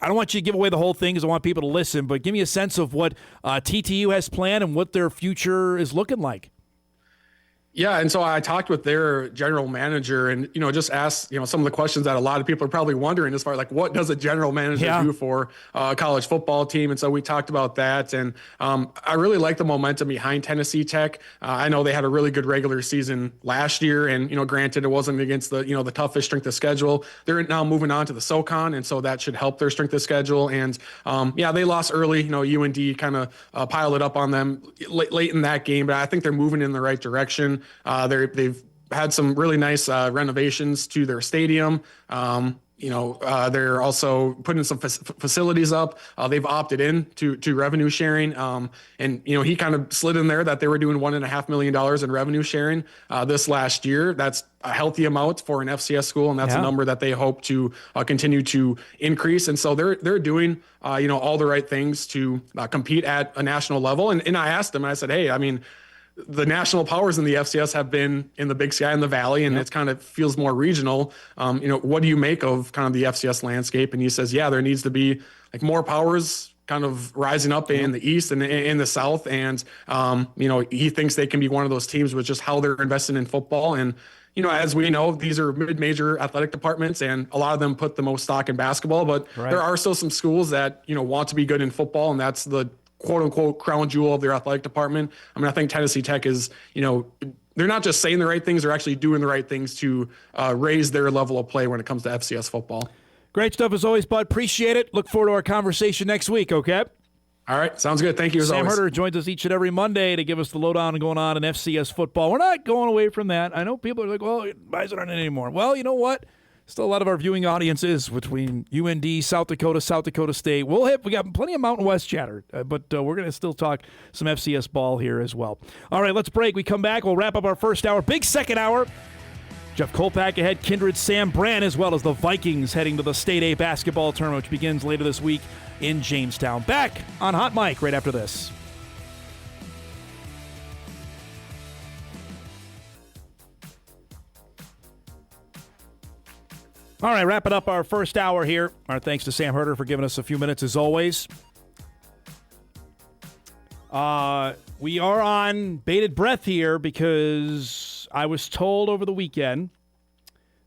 Speaker 1: I don't want you to give away the whole thing because I want people to listen, but give me a sense of what TTU has planned and what their future is looking like.
Speaker 3: Yeah, and so I talked with their general manager and, just asked, some of the questions that a lot of people are probably wondering as far as like, what does a general manager do for a college football team? And so we talked about that. And I really like the momentum behind Tennessee Tech. I know they had a really good regular season last year. And, granted, it wasn't against the toughest strength of schedule. They're now moving on to the SoCon. And so that should help their strength of schedule. And they lost early. UND kind of piled it up on them late in that game. But I think they're moving in the right direction. They've had some really nice renovations to their stadium. They're also putting some facilities up. They've opted in to revenue sharing. And he kind of slid in there that they were doing $1.5 million in revenue sharing this last year. That's a healthy amount for an FCS school, and that's a number that they hope to continue to increase. And so they're doing all the right things to compete at a national level. And I asked them, I said, hey, I mean, the national powers in the FCS have been in the Big Sky and the Valley, and it's kind of feels more regional. What do you make of kind of the FCS landscape? And he says, there needs to be like more powers kind of rising up in the East and in the South. And, he thinks they can be one of those teams with just how they're investing in football. And, as we know, these are mid-major athletic departments, and a lot of them put the most stock in basketball, but there are still some schools that, want to be good in football, and that's the quote unquote crown jewel of their athletic department. I mean, I think Tennessee Tech is, they're not just saying the right things, they're actually doing the right things to raise their level of play when it comes to FCS football.
Speaker 1: Great stuff as always, bud. Appreciate it. Look forward to our conversation next week, okay?
Speaker 3: All right. Sounds good. Thank you as always.
Speaker 1: Sam Herder joins us each and every Monday to give us the lowdown going on in FCS football. We're not going away from that. I know people are like, well, Bison aren't in anymore. Well, you know what? Still a lot of our viewing audience is between UND, South Dakota State. We got plenty of Mountain West chatter, but we're going to still talk some FCS ball here as well. All right, let's break. We come back. We'll wrap up our first hour. Big second hour. Jeff Kolpack ahead, Kindred, Sam Brandt, as well as the Vikings heading to the State A basketball tournament, which begins later this week in Jamestown. Back on Hot Mic right after this. All right, wrapping up our first hour here. Our thanks to Sam Herder for giving us a few minutes as always. We are on bated breath here because I was told over the weekend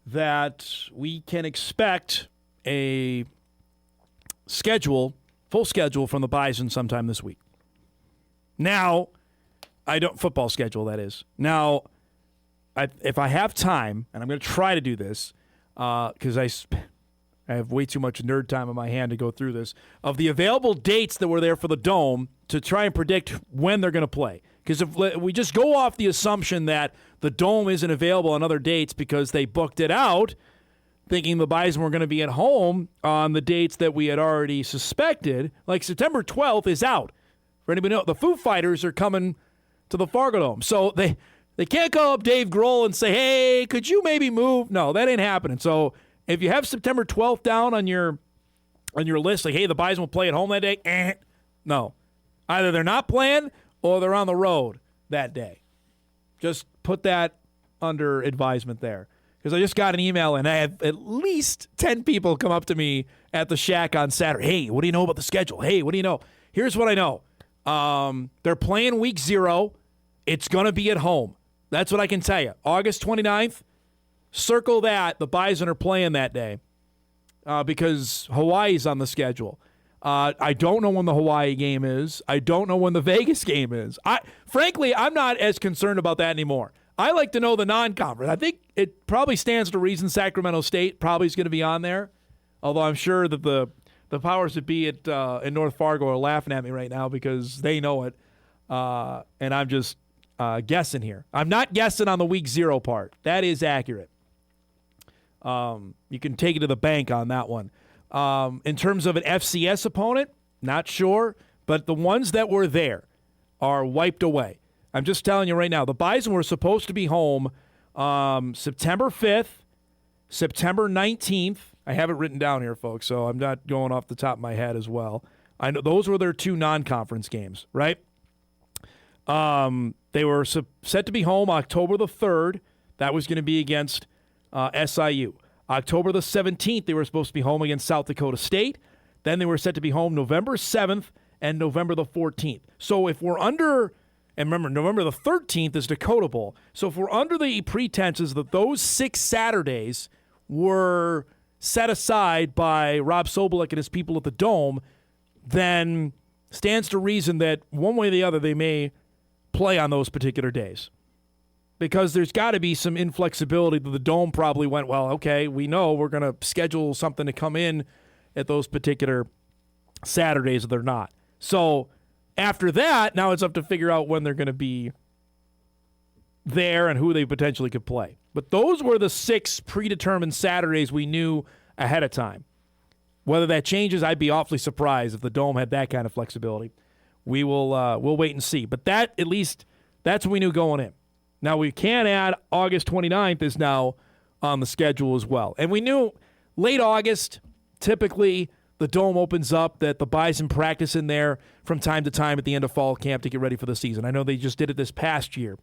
Speaker 1: that we can expect a full schedule from the Bison sometime this week. Now, football schedule, that is. Now, if I have time, and I'm going to try to do this, because I have way too much nerd time in my hand to go through this, of the available dates that were there for the Dome to try and predict when they're going to play. Because if we just go off the assumption that the Dome isn't available on other dates because they booked it out, thinking the Bison were going to be at home on the dates that we had already suspected, like September 12th is out. For anybody know, the Foo Fighters are coming to the Fargo-Dome. So they can't call up Dave Grohl and say, hey, could you maybe move? No, that ain't happening. So if you have September 12th down on your list, like, hey, the Bison will play at home that day, no. Either they're not playing or they're on the road that day. Just put that under advisement there. Because I just got an email, and I had at least 10 people come up to me at the Shack on Saturday. Hey, what do you know about the schedule? Hey, what do you know? Here's what I know. They're playing week 0. It's going to be at home. That's what I can tell you. August 29th, circle that. The Bison are playing that day because Hawaii's on the schedule. I don't know when the Hawaii game is. I don't know when the Vegas game is. Frankly, I'm not as concerned about that anymore. I like to know the non-conference. I think it probably stands to reason Sacramento State probably is going to be on there, although I'm sure that the powers that be in North Fargo are laughing at me right now because they know it, and I'm just guessing here. I'm not guessing on the week 0 part. That is accurate. You can take it to the bank on that one. In terms of an FCS opponent, not sure, but the ones that were there are wiped away. I'm just telling you right now, the Bison were supposed to be home September 5th, September 19th. I have it written down here, folks, so I'm not going off the top of my head as well. I know those were their 2 non-conference games, right? They were set to be home October the 3rd. That was going to be against SIU. October the 17th, they were supposed to be home against South Dakota State. Then they were set to be home November 7th and November the 14th. So if we're under And remember, November the 13th is Dakota Bowl. So if we're under the pretenses that those 6 Saturdays were set aside by Rob Sobolik and his people at the Dome, then stands to reason that one way or the other they may play on those particular days. Because there's got to be some inflexibility that the Dome probably went, well, okay, we know we're going to schedule something to come in at those particular Saturdays, or they're not. So after that, now it's up to figure out when they're going to be there and who they potentially could play. But those were the 6 predetermined Saturdays we knew ahead of time. Whether that changes, I'd be awfully surprised if the Dome had that kind of flexibility. We'll wait and see. But that, at least, that's what we knew going in. Now, we can add August 29th is now on the schedule as well. And we knew late August, typically the Dome opens up, that the Bison practice in there from time to time at the end of fall camp to get ready for the season. I know they just did it this past year.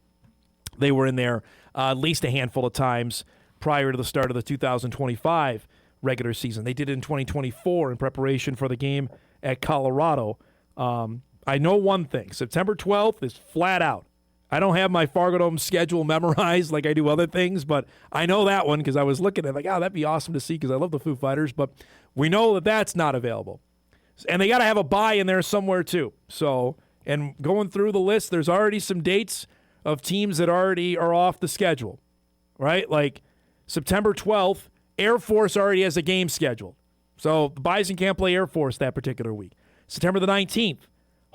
Speaker 1: They were in there at least a handful of times prior to the start of the 2025 regular season. They did it in 2024 in preparation for the game at Colorado. I know one thing. September 12th is flat out. I don't have my Fargo Dome schedule memorized like I do other things, but I know that one because I was looking at it like, that'd be awesome to see because I love the Foo Fighters, but we know that that's not available. And they got to have a bye in there somewhere too. So, and going through the list, there's already some dates of teams that already are off the schedule, right? Like September 12th, Air Force already has a game scheduled. So the Bison can't play Air Force that particular week. September the 19th,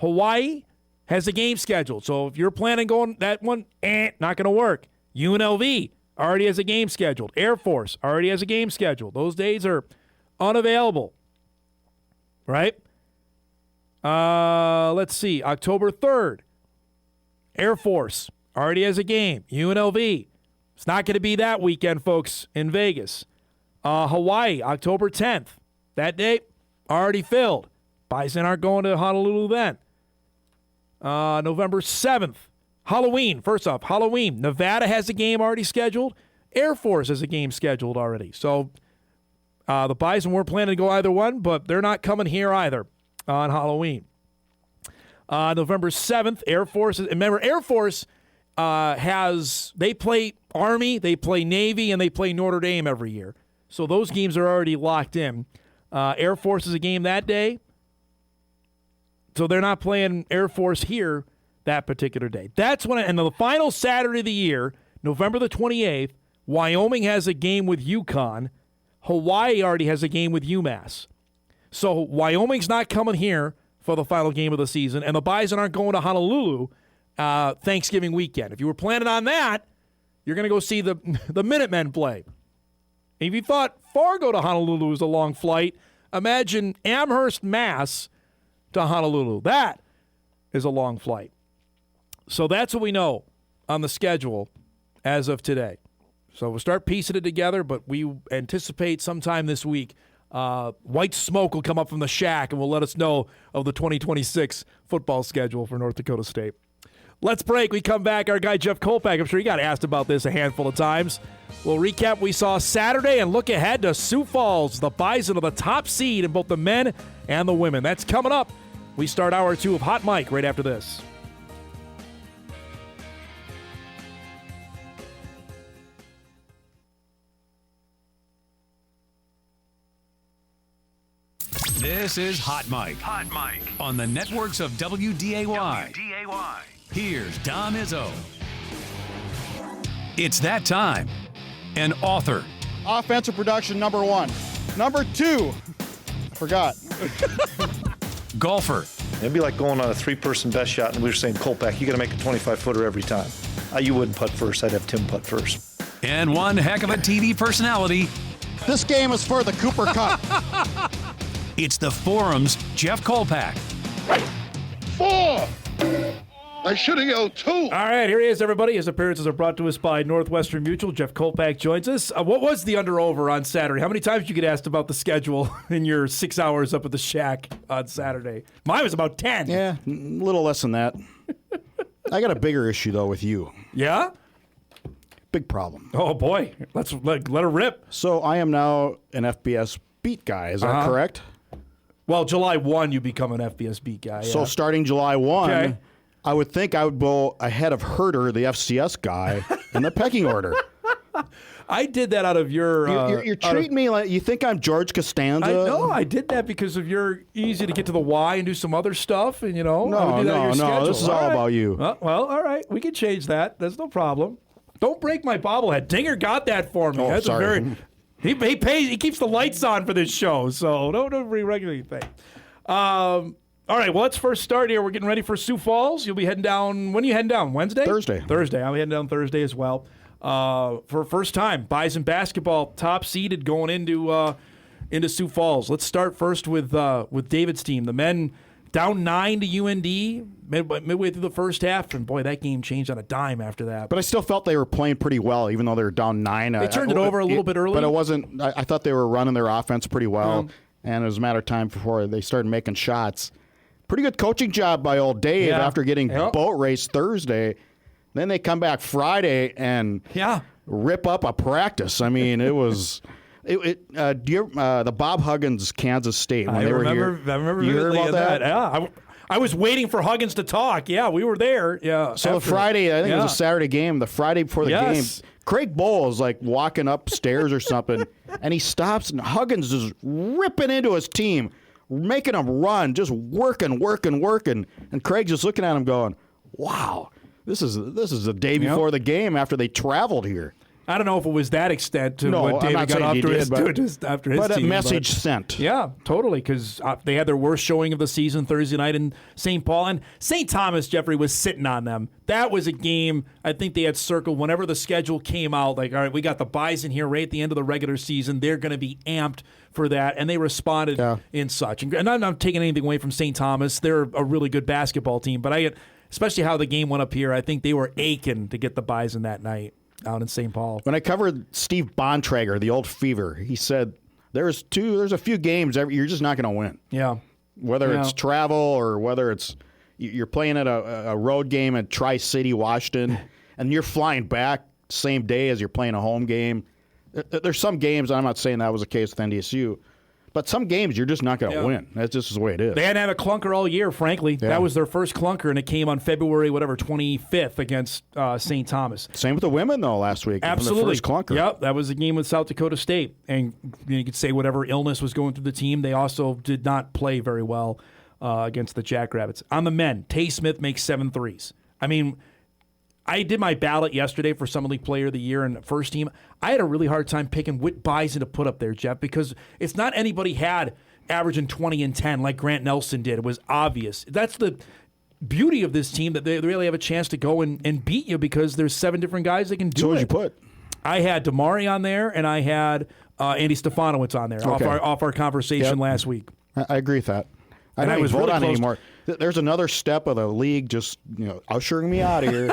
Speaker 1: Hawaii has a game scheduled. So if you're planning going that one, not going to work. UNLV already has a game scheduled. Air Force already has a game scheduled. Those days are unavailable, right? Let's see. October 3rd, Air Force already has a game. UNLV. It's not going to be that weekend, folks, in Vegas. Hawaii, October 10th. That date already filled. Bison aren't going to Honolulu then. November 7th, Halloween. First off, Halloween. Nevada has a game already scheduled. Air Force has a game scheduled already. So the Bison weren't planning to go either one, but they're not coming here either on Halloween. November 7th, Air Force. Remember, Air Force they play Army, they play Navy, and they play Notre Dame every year. So those games are already locked in. Air Force is a game that day. So they're not playing Air Force here that particular day. That's when, and the final Saturday of the year, November the 28th, Wyoming has a game with UConn. Hawaii already has a game with UMass. So Wyoming's not coming here for the final game of the season, and the Bison aren't going to Honolulu Thanksgiving weekend. If you were planning on that, you're going to go see the Minutemen play. And if you thought Fargo to Honolulu was a long flight, imagine Amherst, Mass. to Honolulu. That is a long flight. So that's what we know on the schedule as of today. So we'll start piecing it together, but we anticipate sometime this week white smoke will come up from the shack and will let us know of the 2026 football schedule for North Dakota State. Let's break. We come back. Our guy Jeff Kolpack, I'm sure he got asked about this a handful of times. We'll recap what we saw Saturday and look ahead to Sioux Falls. The Bison are the top seed in both the men and the women. That's coming up. We start hour 2 of Hot Mic right after this.
Speaker 2: This is Hot Mic. Hot Mic. On the networks of WDAY. Here's Dom Izzo. It's that time. An author.
Speaker 5: Offensive production, number 1. Number 2. I forgot.
Speaker 2: Golfer.
Speaker 11: It'd be like going on a 3-person best shot, and we were saying, Kolpack, you got to make a 25-footer every time. You wouldn't putt first. I'd have Tim putt first.
Speaker 2: And one heck of a TV personality.
Speaker 5: This game is for the Cooper Cup.
Speaker 2: It's the Forum's Jeff Kolpack.
Speaker 12: 4! I should have yelled 2.
Speaker 1: All right, here he is, everybody. His appearances are brought to us by Northwestern Mutual. Jeff Kolpack joins us. What was the under-over on Saturday? How many times did you get asked about the schedule in your 6 hours up at the shack on Saturday? Mine was about 10.
Speaker 5: Yeah, a little less than that. I got a bigger issue, though, with you.
Speaker 1: Yeah?
Speaker 5: Big problem.
Speaker 1: Oh, boy. Let her rip.
Speaker 5: So I am now an FBS beat guy. Is that correct?
Speaker 1: Well, July 1, you become an FBS beat guy. Yeah.
Speaker 5: So starting July 1, I would think I would go ahead of Herder, the FCS guy, in the pecking order.
Speaker 1: I did that out of your...
Speaker 5: You're treating me like you think I'm George Costanza.
Speaker 1: No, I did that because of your easy to get to the Y and do some other stuff, and
Speaker 5: No, this is all about you.
Speaker 1: Well, all right, we can change that. That's no problem. Don't break my bobblehead. Dinger got that for me. That's
Speaker 5: sorry.
Speaker 1: He pays. He keeps the lights on for this show, so don't re-regulate anything. All right, well, let's first start here. We're getting ready for Sioux Falls. You'll be heading down. When are you heading down? Wednesday?
Speaker 5: Thursday.
Speaker 1: I'll be heading down Thursday as well. For first time, Bison basketball top seeded going into Sioux Falls. Let's start first with David's team. The men down 9 to UND midway through the first half, and boy, that game changed on a dime after that.
Speaker 5: But I still felt they were playing pretty well, even though they were down 9.
Speaker 1: They turned it over a little bit early,
Speaker 5: but it wasn't. I thought they were running their offense pretty well, and it was a matter of time before they started making shots. Pretty good coaching job by old Dave after getting boat race Thursday. Then they come back Friday and rip up a practice. I mean, it was the Bob Huggins Kansas State when they were here.
Speaker 1: I remember
Speaker 5: you heard about that?
Speaker 1: Yeah, I was waiting for Huggins to talk. Yeah, we were there. Yeah.
Speaker 5: So the Friday, I think it was a Saturday game. The Friday before the game, Craig Bowl is like walking upstairs or something, and he stops, and Huggins is ripping into his team, making them run, just working. And Craig's just looking at him going, wow. This is the day before the game after they traveled here.
Speaker 1: I don't know if it was that extent to what David got after his team.
Speaker 5: But a message sent.
Speaker 1: Yeah, totally, because they had their worst showing of the season Thursday night in St. Paul. And St. Thomas, Jeffrey, was sitting on them. That was a game I think they had circled whenever the schedule came out. Like, all right, we got the Bison here right at the end of the regular season. They're going to be amped for that. And they responded in such. And I'm not taking anything away from St. Thomas. They're a really good basketball team. But especially how the game went up here, I think they were aching to get the Bison that night out in St. Paul.
Speaker 5: When I covered Steve Bontrager, the old Fever, he said there's a few games you're just not going to win.
Speaker 1: Yeah.
Speaker 5: Whether it's travel or whether it's you're playing at a road game at Tri-City, Washington, and you're flying back same day as you're playing a home game. There's some games, I'm not saying that was the case with NDSU, but some games you're just not going to win. That's just the way it is.
Speaker 1: They hadn't had a clunker all year, frankly. Yeah. That was their first clunker, and it came on February 25th against St. Thomas.
Speaker 5: Same with the women, though, last week.
Speaker 1: Absolutely.
Speaker 5: The first clunker.
Speaker 1: Yep, that was the game with South Dakota State. And you could say whatever illness was going through the team, they also did not play very well against the Jackrabbits. On the men, Tay Smith makes 7 threes. I mean, I did my ballot yesterday for Summer League Player of the Year and first team. I had a really hard time picking what Bison to put up there, Jeff, because it's not anybody had averaging 20 and 10 like Grant Nelson did. It was obvious. That's the beauty of this team, that they really have a chance to go and beat you because there's 7 different guys that can do it.
Speaker 5: So what'd you put?
Speaker 1: I had Damari on there, and I had Andy Stefanowicz on there off our conversation last week.
Speaker 5: I agree with that. I don't even vote on it anymore. There's another step of the league just ushering me out of here.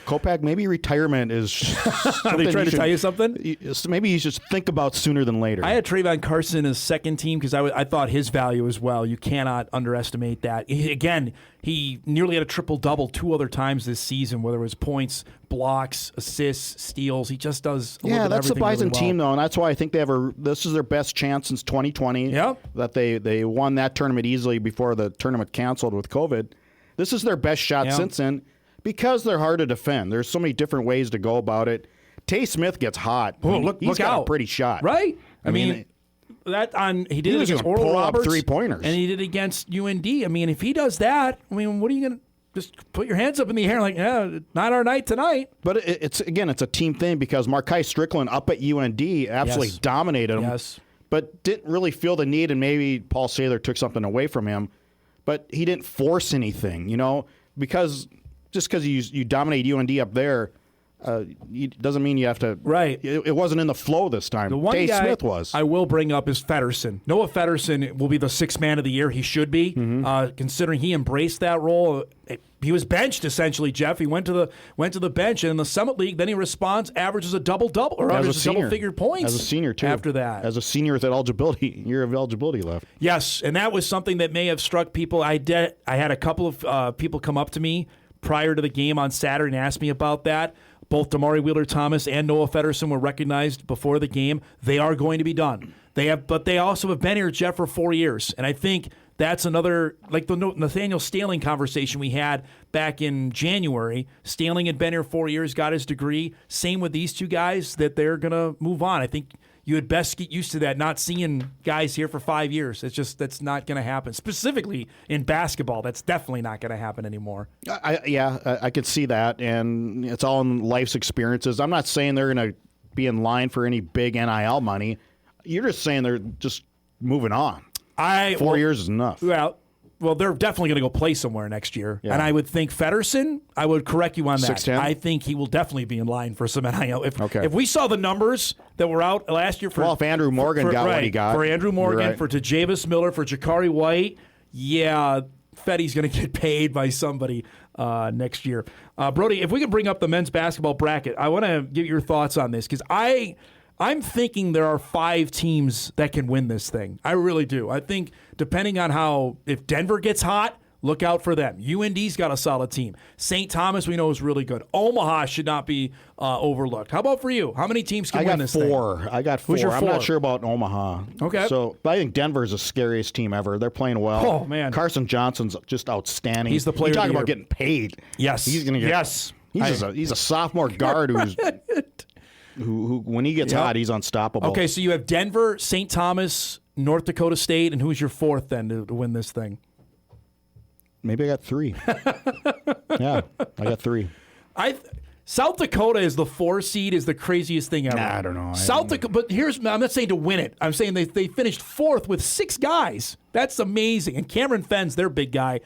Speaker 5: Kolpack, maybe retirement is something.
Speaker 1: Are they trying to tell you something?
Speaker 5: Maybe you should think about sooner than later.
Speaker 1: I had Trayvon Carson as second team because I thought his value as well. You cannot underestimate that. He nearly had a triple-double 2 other times this season, whether it was points, blocks, assists, steals. He just does a little bit of
Speaker 5: that's the Bison
Speaker 1: really well.
Speaker 5: team, though, and that's why I think this is their best chance since 2020.
Speaker 1: Yep.
Speaker 5: That they won that tournament easily before the tournament canceled with COVID. This is their best shot since then. Because they're hard to defend. There's so many different ways to go about it. Tay Smith gets hot. He's got a pretty shot.
Speaker 1: Right? I mean he did it against Oral Roberts.
Speaker 5: 3-pointers.
Speaker 1: And he did it against UND. I mean, if he does that, what are you going to just put your hands up in the air like, not our night tonight?
Speaker 5: But it's a team thing because Markai Strickland up at UND absolutely dominated him.
Speaker 1: Yes.
Speaker 5: But didn't really feel the need, and maybe Paul Saylor took something away from him. But he didn't force anything, because just because you dominate UND up there doesn't mean you have to.
Speaker 1: Right.
Speaker 5: It wasn't in the flow this time.
Speaker 1: The one
Speaker 5: Tay
Speaker 1: guy
Speaker 5: Smith was.
Speaker 1: I will bring up is Feddersen. Noah Feddersen will be the 6th man of the year. He should be, considering he embraced that role. He was benched essentially, Jeff. He went to the bench, and in the Summit League, then he responds, averages a double-double, or averages double-figure points.
Speaker 5: As a senior, too.
Speaker 1: After that.
Speaker 5: As a senior with that year of eligibility left.
Speaker 1: Yes, and that was something that may have struck people. I had a couple of people come up to me prior to the game on Saturday and asked me about that. Both Damari Wheeler-Thomas and Noah Feddersen were recognized before the game. They are going to be done. But they also have been here, Jeff, for 4 years. And I think that's another, like the Nathaniel Staling conversation we had back in January. Staling had been here 4 years, got his degree. Same with these two guys, that they're going to move on. I think you had best get used to that, not seeing guys here for 5 years. That's not going to happen. Specifically in basketball, that's definitely not going to happen anymore.
Speaker 5: I could see that, and it's all in life's experiences. I'm not saying they're going to be in line for any big NIL money. You're just saying they're just moving on. 4 years is enough.
Speaker 1: Well, they're definitely going to go play somewhere next year. Yeah. And I would think Feddersen, I would correct you on that.
Speaker 5: 6'10"?
Speaker 1: I think he will definitely be in line for some NIL. If we saw the numbers that were out last year
Speaker 5: if Andrew Morgan got what he got.
Speaker 1: For Andrew Morgan, for Tajavis Miller, for Jakari White, Fetty's going to get paid by somebody next year. Brody, if we could bring up the men's basketball bracket, I want to get your thoughts on this because I'm thinking there are 5 teams that can win this thing. I really do. I think depending on if Denver gets hot, look out for them. UND's got a solid team. St. Thomas, we know, is really good. Omaha should not be overlooked. How about for you? How many teams can win this thing?
Speaker 5: I got 4.
Speaker 1: Who's your 4?
Speaker 5: I'm not sure about Omaha.
Speaker 1: Okay.
Speaker 5: But I think Denver's the scariest team ever. They're playing well.
Speaker 1: Oh, man.
Speaker 5: Carson Johnson's just outstanding.
Speaker 1: He's the player
Speaker 5: of the year.
Speaker 1: Talking
Speaker 5: about getting paid.
Speaker 1: Yes.
Speaker 5: He's going to get.
Speaker 1: Yes.
Speaker 5: He's a sophomore guard who when he gets hot, he's unstoppable.
Speaker 1: Okay, so you have Denver, St. Thomas, North Dakota State, and who's your 4th then to win this thing?
Speaker 5: Maybe I got 3. Yeah, I got 3.
Speaker 1: South Dakota is the 4 seed is the craziest thing ever.
Speaker 5: I don't know.
Speaker 1: South Dakota, but I'm not saying to win it. I'm saying they finished 4th with 6 guys. That's amazing. And Cameron Fenn's their big guy.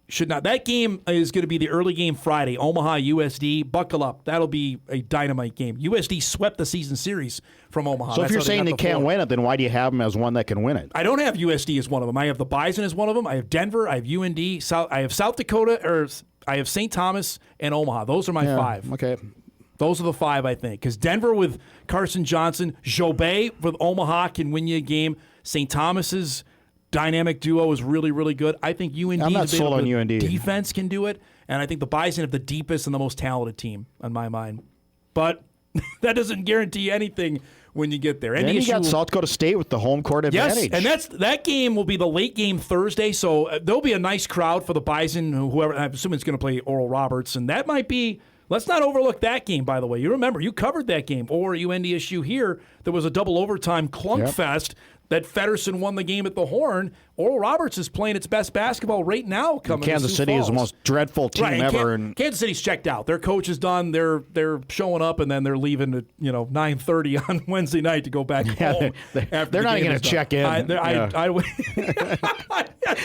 Speaker 1: Should not. That game is going to be the early game Friday. Omaha USD. Buckle up. That'll be a dynamite game. USD swept the season series from Omaha.
Speaker 5: So if you're saying they can't win it, then why do you have them as one that can win it?
Speaker 1: I don't have USD as one of them. I have the Bison as one of them. I have Denver. I have UND. I have South Dakota, or I have St. Thomas and Omaha. Those are my 5.
Speaker 5: Okay.
Speaker 1: Those are the 5, I think. Because Denver with Carson Johnson, Jobay with Omaha can win you a game. St. Thomas's dynamic duo is really, really good. I think UND,
Speaker 5: I'm not sold on UND.
Speaker 1: Defense can do it, and I think the Bison have the deepest and the most talented team on my mind. But that doesn't guarantee anything when you get there.
Speaker 5: And you got South Dakota State with the home court advantage.
Speaker 1: Yes, and that game will be the late game Thursday, so there'll be a nice crowd for the Bison, whoever, I'm assuming it's going to play Oral Roberts, and that might be. Let's not overlook that game, by the way. You remember, you covered that game. Or UNDSU here, there was a double overtime clunk fest that Feddersen won the game at the Horn. Oral Roberts is playing its best basketball right now. Coming
Speaker 5: Kansas City is the most dreadful team ever.
Speaker 1: Kansas City's checked out. Their coach is done. They're showing up, and then they're leaving at 9:30 on Wednesday night to go back home.
Speaker 5: They're not even going to check in.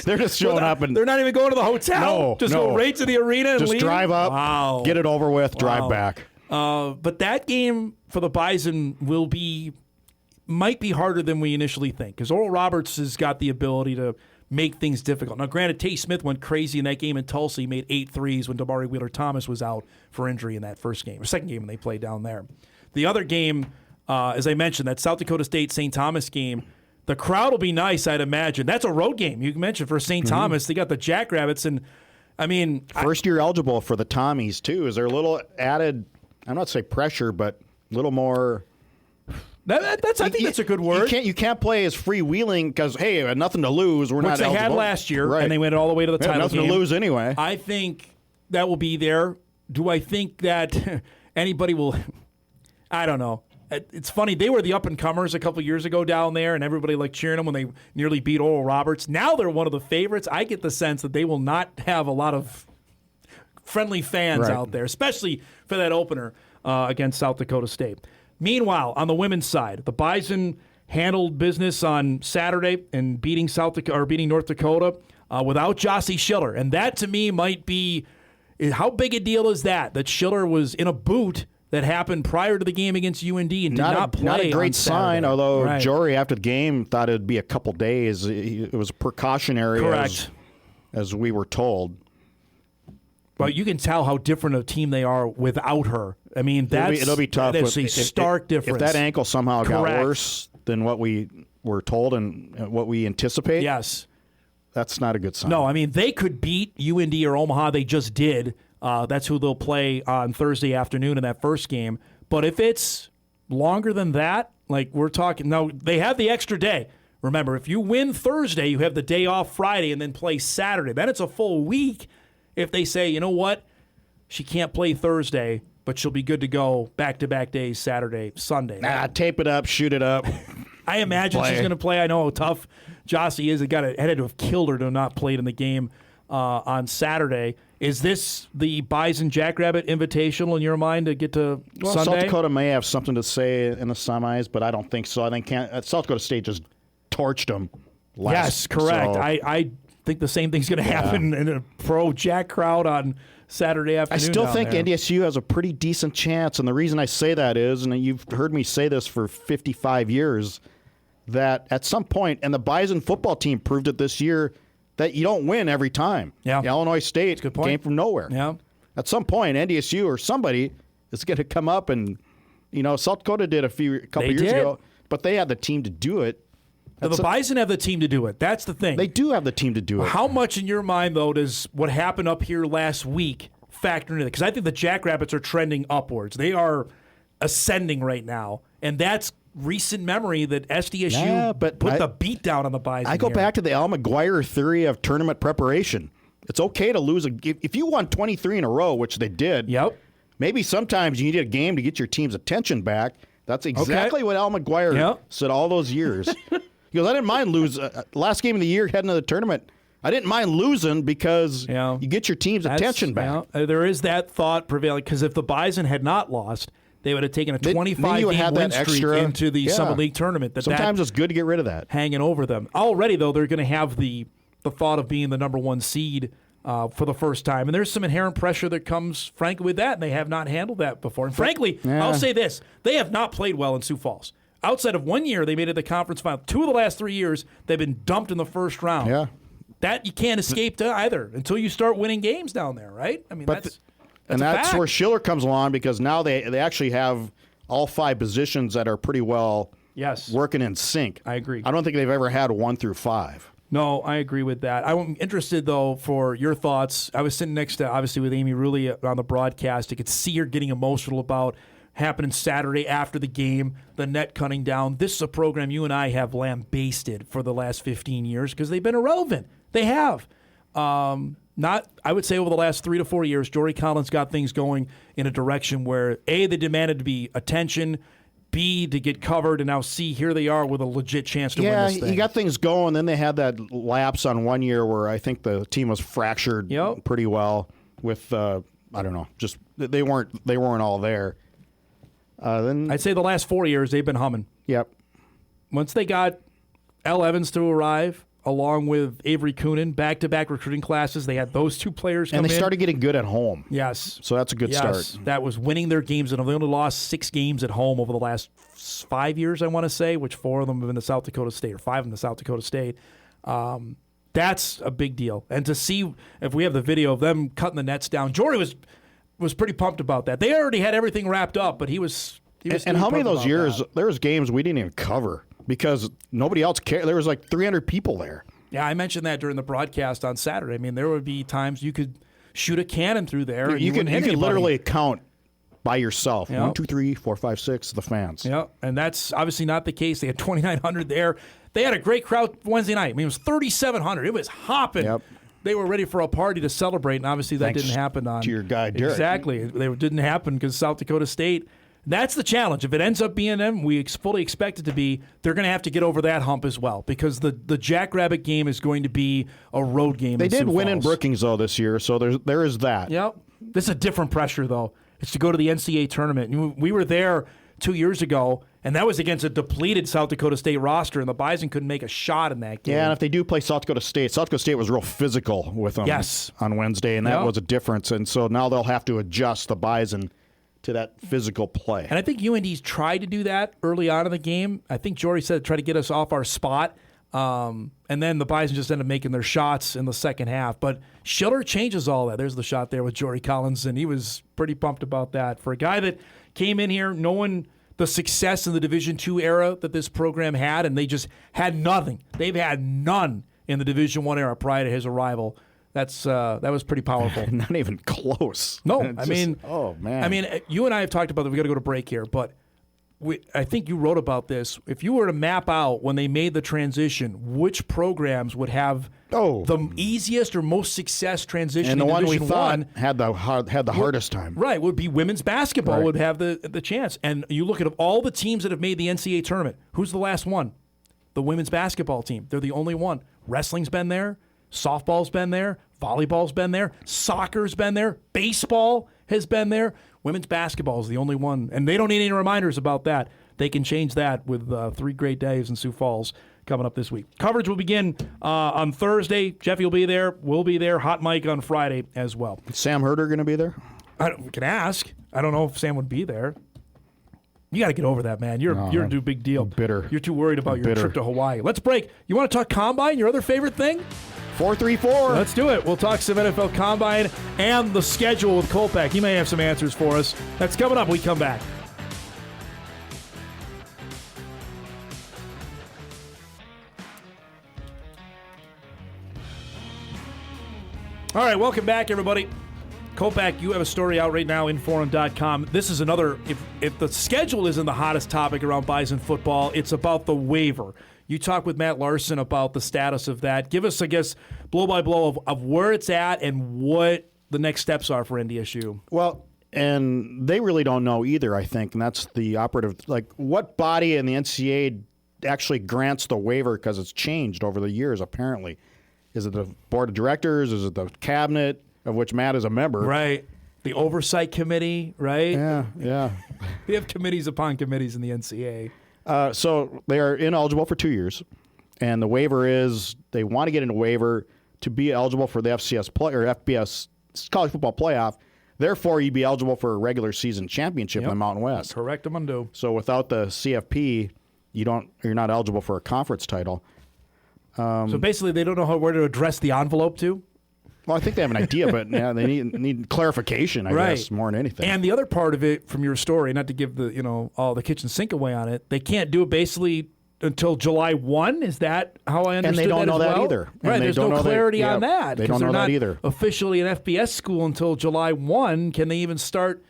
Speaker 5: They're just showing up, and
Speaker 1: they're not even going to the hotel. Go right to the arena and
Speaker 5: just
Speaker 1: leave.
Speaker 5: Drive up, get it over with, drive back.
Speaker 1: But that game for the Bison might be harder than we initially think because Oral Roberts has got the ability to make things difficult. Now, granted, Tate Smith went crazy in that game in Tulsa. He made 8 threes when Damari Wheeler-Thomas was out for injury in that first game, or second game when they played down there. The other game, as I mentioned, that South Dakota State-St. Thomas game, the crowd will be nice, I'd imagine. That's a road game. You mentioned for St. Thomas, they got the Jackrabbits, and I mean...
Speaker 5: First year eligible for the Tommies, too. Is there a little added, I'm not say pressure, but a little more...
Speaker 1: I think that's a good word.
Speaker 5: You can't play as freewheeling because, hey, I had nothing to lose. We're not eligible.
Speaker 1: Which they had last year, and they went all the way to the title
Speaker 5: nothing
Speaker 1: game.
Speaker 5: to lose anyway.
Speaker 1: I think that will be there. Do I think that anybody will... I don't know. It's funny. They were the up-and-comers a couple years ago down there, and everybody cheering them when they nearly beat Oral Roberts. Now they're one of the favorites. I get the sense that they will not have a lot of friendly fans out there, especially for that opener against South Dakota State. Meanwhile, on the women's side, the Bison handled business on Saturday and beating North Dakota without Jossie Schiller, and that to me might be how big a deal is that Schiller was in a boot that happened prior to the game against UND and did not play.
Speaker 5: Not a great sign, although Jory after the game thought it'd be a couple days. It was precautionary, as we were told.
Speaker 1: But you can tell how different a team they are without her. I mean,
Speaker 5: it'll be tough.
Speaker 1: That's a stark difference.
Speaker 5: If that ankle somehow got worse than what we were told and what we anticipate, that's not a good sign.
Speaker 1: No, I mean, they could beat UND or Omaha. They just did. That's who they'll play on Thursday afternoon in that first game. But if it's longer than that, like we're talking, now they have the extra day. Remember, if you win Thursday, you have the day off Friday and then play Saturday. Then it's a full week. If they say, you know what, she can't play Thursday, but she'll be good to go back-to-back days, Saturday, Sunday.
Speaker 5: Tape it up, shoot it up.
Speaker 1: I imagine she's going to play. I know how tough Jossie is. It had to have killed her to have not played in the game on Saturday. Is this the Bison Jackrabbit Invitational in your mind to get to Sunday?
Speaker 5: South Dakota may have something to say in the semis, but I don't think so. I think South Dakota State just torched them.
Speaker 1: Yes, correct.
Speaker 5: So.
Speaker 1: I think the same thing's going to happen in a pro Jack crowd on Saturday afternoon.
Speaker 5: I still think NDSU has a pretty decent chance, and the reason I say that is, and you've heard me say this for 55 years, that at some point, and the Bison football team proved it this year, that you don't win every time.
Speaker 1: Yeah.
Speaker 5: Illinois State came from nowhere.
Speaker 1: Yeah.
Speaker 5: At some point, NDSU or somebody is going to come up and, South Dakota did a couple years ago, but they had the team to do it.
Speaker 1: The Bison have the team to do it. That's the thing.
Speaker 5: They do have the team to do it.
Speaker 1: How much in your mind, though, does what happened up here last week factor into it? Because I think the Jackrabbits are trending upwards. They are ascending right now, and that's recent memory that SDSU put the beat down on the Bison.
Speaker 5: I go back to the Al McGuire theory of tournament preparation. It's okay to lose if you won 23 in a row, which they did.
Speaker 1: Yep.
Speaker 5: Maybe sometimes you need a game to get your team's attention back. That's exactly what Al McGuire said all those years. He goes, I didn't mind losing. Last game of the year, heading to the tournament, I didn't mind losing because you get your team's attention back.
Speaker 1: There is that thought prevailing, because if the Bison had not lost, they would have taken a 25-game win streak into the Summer League tournament.
Speaker 5: Sometimes it's good to get rid of that.
Speaker 1: Hanging over them. Already, though, they're going to have the thought of being the number one seed for the first time. And there's some inherent pressure that comes, frankly, with that, and they have not handled that before. And frankly, I'll say this. They have not played well in Sioux Falls. Outside of 1 year, they made it to the conference final. 2 of the last 3 years, they've been dumped in the first round.
Speaker 5: Yeah.
Speaker 1: That you can't escape to either until you start winning games down there, right? I mean, that's
Speaker 5: where Schiller comes along, because now they actually have all 5 positions that are pretty well working in sync.
Speaker 1: I agree.
Speaker 5: I don't think they've ever had 1 through 5.
Speaker 1: No, I agree with that. I'm interested, though, for your thoughts. I was sitting next to, obviously, with Amy Rulli on the broadcast. You could see her getting emotional about happening Saturday after the game, the net cutting down. This is a program you and I have lambasted for the last 15 years because they've been irrelevant. They have. I would say over the last 3 to 4 years, Jory Collins got things going in a direction where, A, they demanded to be attention, B, to get covered, and now C, here they are with a legit chance to win this thing.
Speaker 5: Yeah, you got things going. Then they had that lapse on 1 year where I think the team was fractured pretty well with, I don't know, just they weren't all there. Then
Speaker 1: I'd say the last 4 years, they've been humming.
Speaker 5: Yep.
Speaker 1: Once they got L. Evans to arrive, along with Avery Coonan, back-to-back recruiting classes, they had those 2 players come in.
Speaker 5: And they started getting good at home.
Speaker 1: Yes.
Speaker 5: So that's a good start.
Speaker 1: That was winning their games. And they only lost 6 games at home over the last 5 years, I want to say, which 4 of them have been to South Dakota State, or 5 in the South Dakota State. That's a big deal. And to see, if we have the video of them cutting the nets down, Jory was pretty pumped about that. They already had everything wrapped up, but he was
Speaker 5: and how many of those years, there was games we didn't even cover because nobody else cared. There was like 300 people there.
Speaker 1: Yeah, I mentioned that during the broadcast on Saturday. I mean, there would be times you could shoot a cannon through there. And you could
Speaker 5: literally count by yourself. 1, 2, 3, 4, 5, 6, the fans.
Speaker 1: Yeah, and that's obviously not the case. They had 2,900 there. They had a great crowd Wednesday night. I mean, it was 3,700. It was hopping.
Speaker 5: Yep.
Speaker 1: They were ready for a party to celebrate, and obviously that didn't happen
Speaker 5: to your guy, Derek.
Speaker 1: Exactly. It didn't happen because South Dakota State. That's the challenge. If it ends up being them, we fully expect it to be, they're going to have to get over that hump as well because the Jackrabbit game is going to be a road game.
Speaker 5: They did win in Brookings, though, this year, so there is that.
Speaker 1: Yep. This is a different pressure, though. It's to go to the NCAA tournament. We were there 2 years ago, and that was against a depleted South Dakota State roster, and the Bison couldn't make a shot in that game.
Speaker 5: Yeah, and if they do play South Dakota State was real physical with them on Wednesday, and that was a difference. And so now they'll have to adjust the Bison to that physical play.
Speaker 1: And I think UND's tried to do that early on in the game. I think Jory said try to get us off our spot, and then the Bison just ended up making their shots in the second half. But Schiller changes all that. There's the shot there with Jory Collins, and he was pretty pumped about that. For a guy that came in here knowing the success in the Division II era that this program had, and they just had nothing. They've had none in the Division I era prior to his arrival. That was pretty powerful.
Speaker 5: Not even close.
Speaker 1: No, I mean,
Speaker 5: oh man.
Speaker 1: I mean, you and I have talked about that. We got to go to break here, but I think you wrote about this. If you were to map out when they made the transition, which programs would have the easiest or most success transition?
Speaker 5: And the
Speaker 1: in
Speaker 5: one we
Speaker 1: Division
Speaker 5: thought
Speaker 1: I,
Speaker 5: had the hardest time.
Speaker 1: Right, would be women's basketball
Speaker 5: Right.
Speaker 1: would have the chance. And you look at all the teams that have made the NCAA tournament. Who's the last one? The women's basketball team. They're the only one. Wrestling's been there. Softball's been there. Volleyball's been there. Soccer's been there. Baseball has been there. Women's basketball is the only one. And they don't need any reminders about that. They can change that with 3 great days in Sioux Falls coming up this week. Coverage will begin on Thursday. Jeffy will be there. We'll be there. Hot Mike on Friday as well.
Speaker 5: Is Sam Herder going to be there?
Speaker 1: We can ask. I don't know if Sam would be there. You got to get over that, man. You're a big deal.
Speaker 5: I'm bitter.
Speaker 1: You're too worried about your
Speaker 5: bitter.
Speaker 1: trip to Hawaii. Let's break. You want to talk Combine, your other favorite thing?
Speaker 5: 434.
Speaker 1: Let's do it. We'll talk some NFL Combine and the schedule with Kolpack. He may have some answers for us. That's coming up when we come back. All right, welcome back, everybody. Kolpack, you have a story out right now in Forum.com. This is another, if the schedule isn't the hottest topic around Bison football, it's about the waiver. You talked with Matt Larson about the status of that. Give us, I guess, blow-by-blow of where it's at and what the next steps are for NDSU.
Speaker 5: Well, and they really don't know either, I think, and that's the operative. Like, what body in the NCAA actually grants the waiver because it's changed over the years, apparently? Is it the board of directors? Is it the cabinet, of which Matt is a member?
Speaker 1: Right. The oversight committee, right?
Speaker 5: Yeah.
Speaker 1: We have committees upon committees in the NCAA.
Speaker 5: So they are ineligible for 2 years, and the waiver is they want to get in a waiver to be eligible for the FCS play or FBS college football playoff. Therefore, you'd be eligible for a regular season championship in the Mountain West.
Speaker 1: Correct, Amundo.
Speaker 5: So without the CFP, you're not eligible for a conference title.
Speaker 1: So basically, they don't know where to address the envelope to.
Speaker 5: Well, I think they have an idea, but yeah, they need clarification, I guess, more than anything.
Speaker 1: And the other part of it from your story, not to give all the kitchen sink away on it, they can't do it basically until July 1. Is that how I understood that?
Speaker 5: And they don't know that either.
Speaker 1: Right, there's no clarity on that.
Speaker 5: They don't know that either.
Speaker 1: Officially an FBS school until July 1. Can they even start?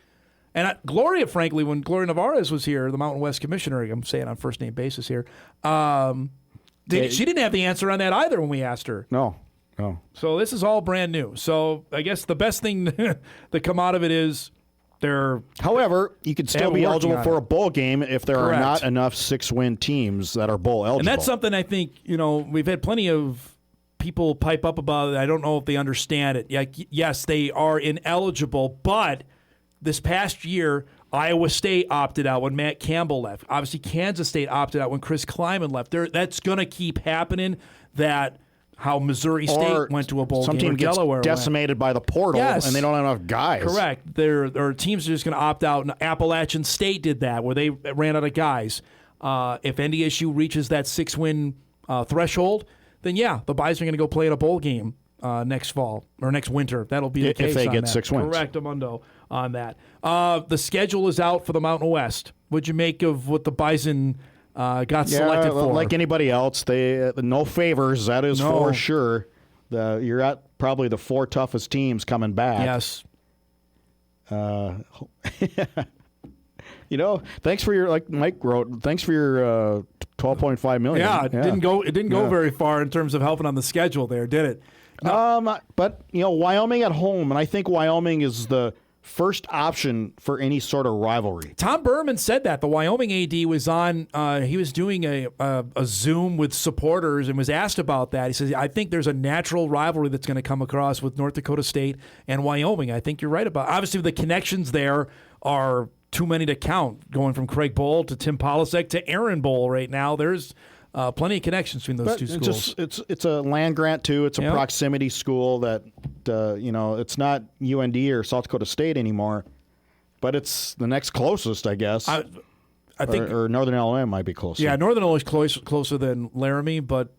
Speaker 1: And Gloria, frankly, when Gloria Navarez was here, the Mountain West commissioner, I'm saying on first name basis here, she didn't have the answer on that either when we asked her.
Speaker 5: No.
Speaker 1: So this is all brand new. So I guess the best thing that come out of it is they're.
Speaker 5: However, you could still be eligible for a bowl game if there
Speaker 1: Correct.
Speaker 5: are not enough 6-win teams that are bowl eligible.
Speaker 1: And that's something I think, we've had plenty of people pipe up about it. I don't know if they understand it. Yes, they are ineligible, but this past year, Iowa State opted out when Matt Campbell left. Obviously, Kansas State opted out when Chris Kleiman left. That's going to keep happening. How Missouri State went to a bowl
Speaker 5: some
Speaker 1: game.
Speaker 5: team gets
Speaker 1: Delaware
Speaker 5: decimated by the portal, and they don't have enough guys.
Speaker 1: Correct. There are teams that are just going to opt out. And Appalachian State did that, where they ran out of guys. If NDSU reaches that 6-win threshold, then the Bison are going to go play in a bowl game next fall or next winter. That'll be the case
Speaker 5: if they
Speaker 1: on
Speaker 5: get
Speaker 1: that.
Speaker 5: 6 wins.
Speaker 1: Correct, Amundo, on that. The schedule is out for the Mountain West. What'd you make of what the Bison got selected for?
Speaker 5: Like anybody else, they no favors. That is for sure. You're at probably the 4 toughest teams coming back.
Speaker 1: Yes.
Speaker 5: Thanks for your, like Mike wrote. Thanks for your $12.5 million.
Speaker 1: Yeah, it didn't go very far in terms of helping on the schedule there, did it?
Speaker 5: No. But Wyoming at home, and I think Wyoming is the first option for any sort of rivalry.
Speaker 1: Tom Berman said that. The Wyoming AD was on, he was doing a Zoom with supporters and was asked about that. He says, I think there's a natural rivalry that's going to come across with North Dakota State and Wyoming. I think you're right about it. Obviously, the connections there are too many to count, going from Craig Bowl to Tim Polasek to Aaron Bowl right now. There's plenty of connections between those two schools.
Speaker 5: It's a land grant, too. It's a proximity school that, it's not UND or South Dakota State anymore, but it's the next closest, I guess.
Speaker 1: I think,
Speaker 5: or Northern Illinois might be closer.
Speaker 1: Yeah, Northern Illinois is closer than Laramie, but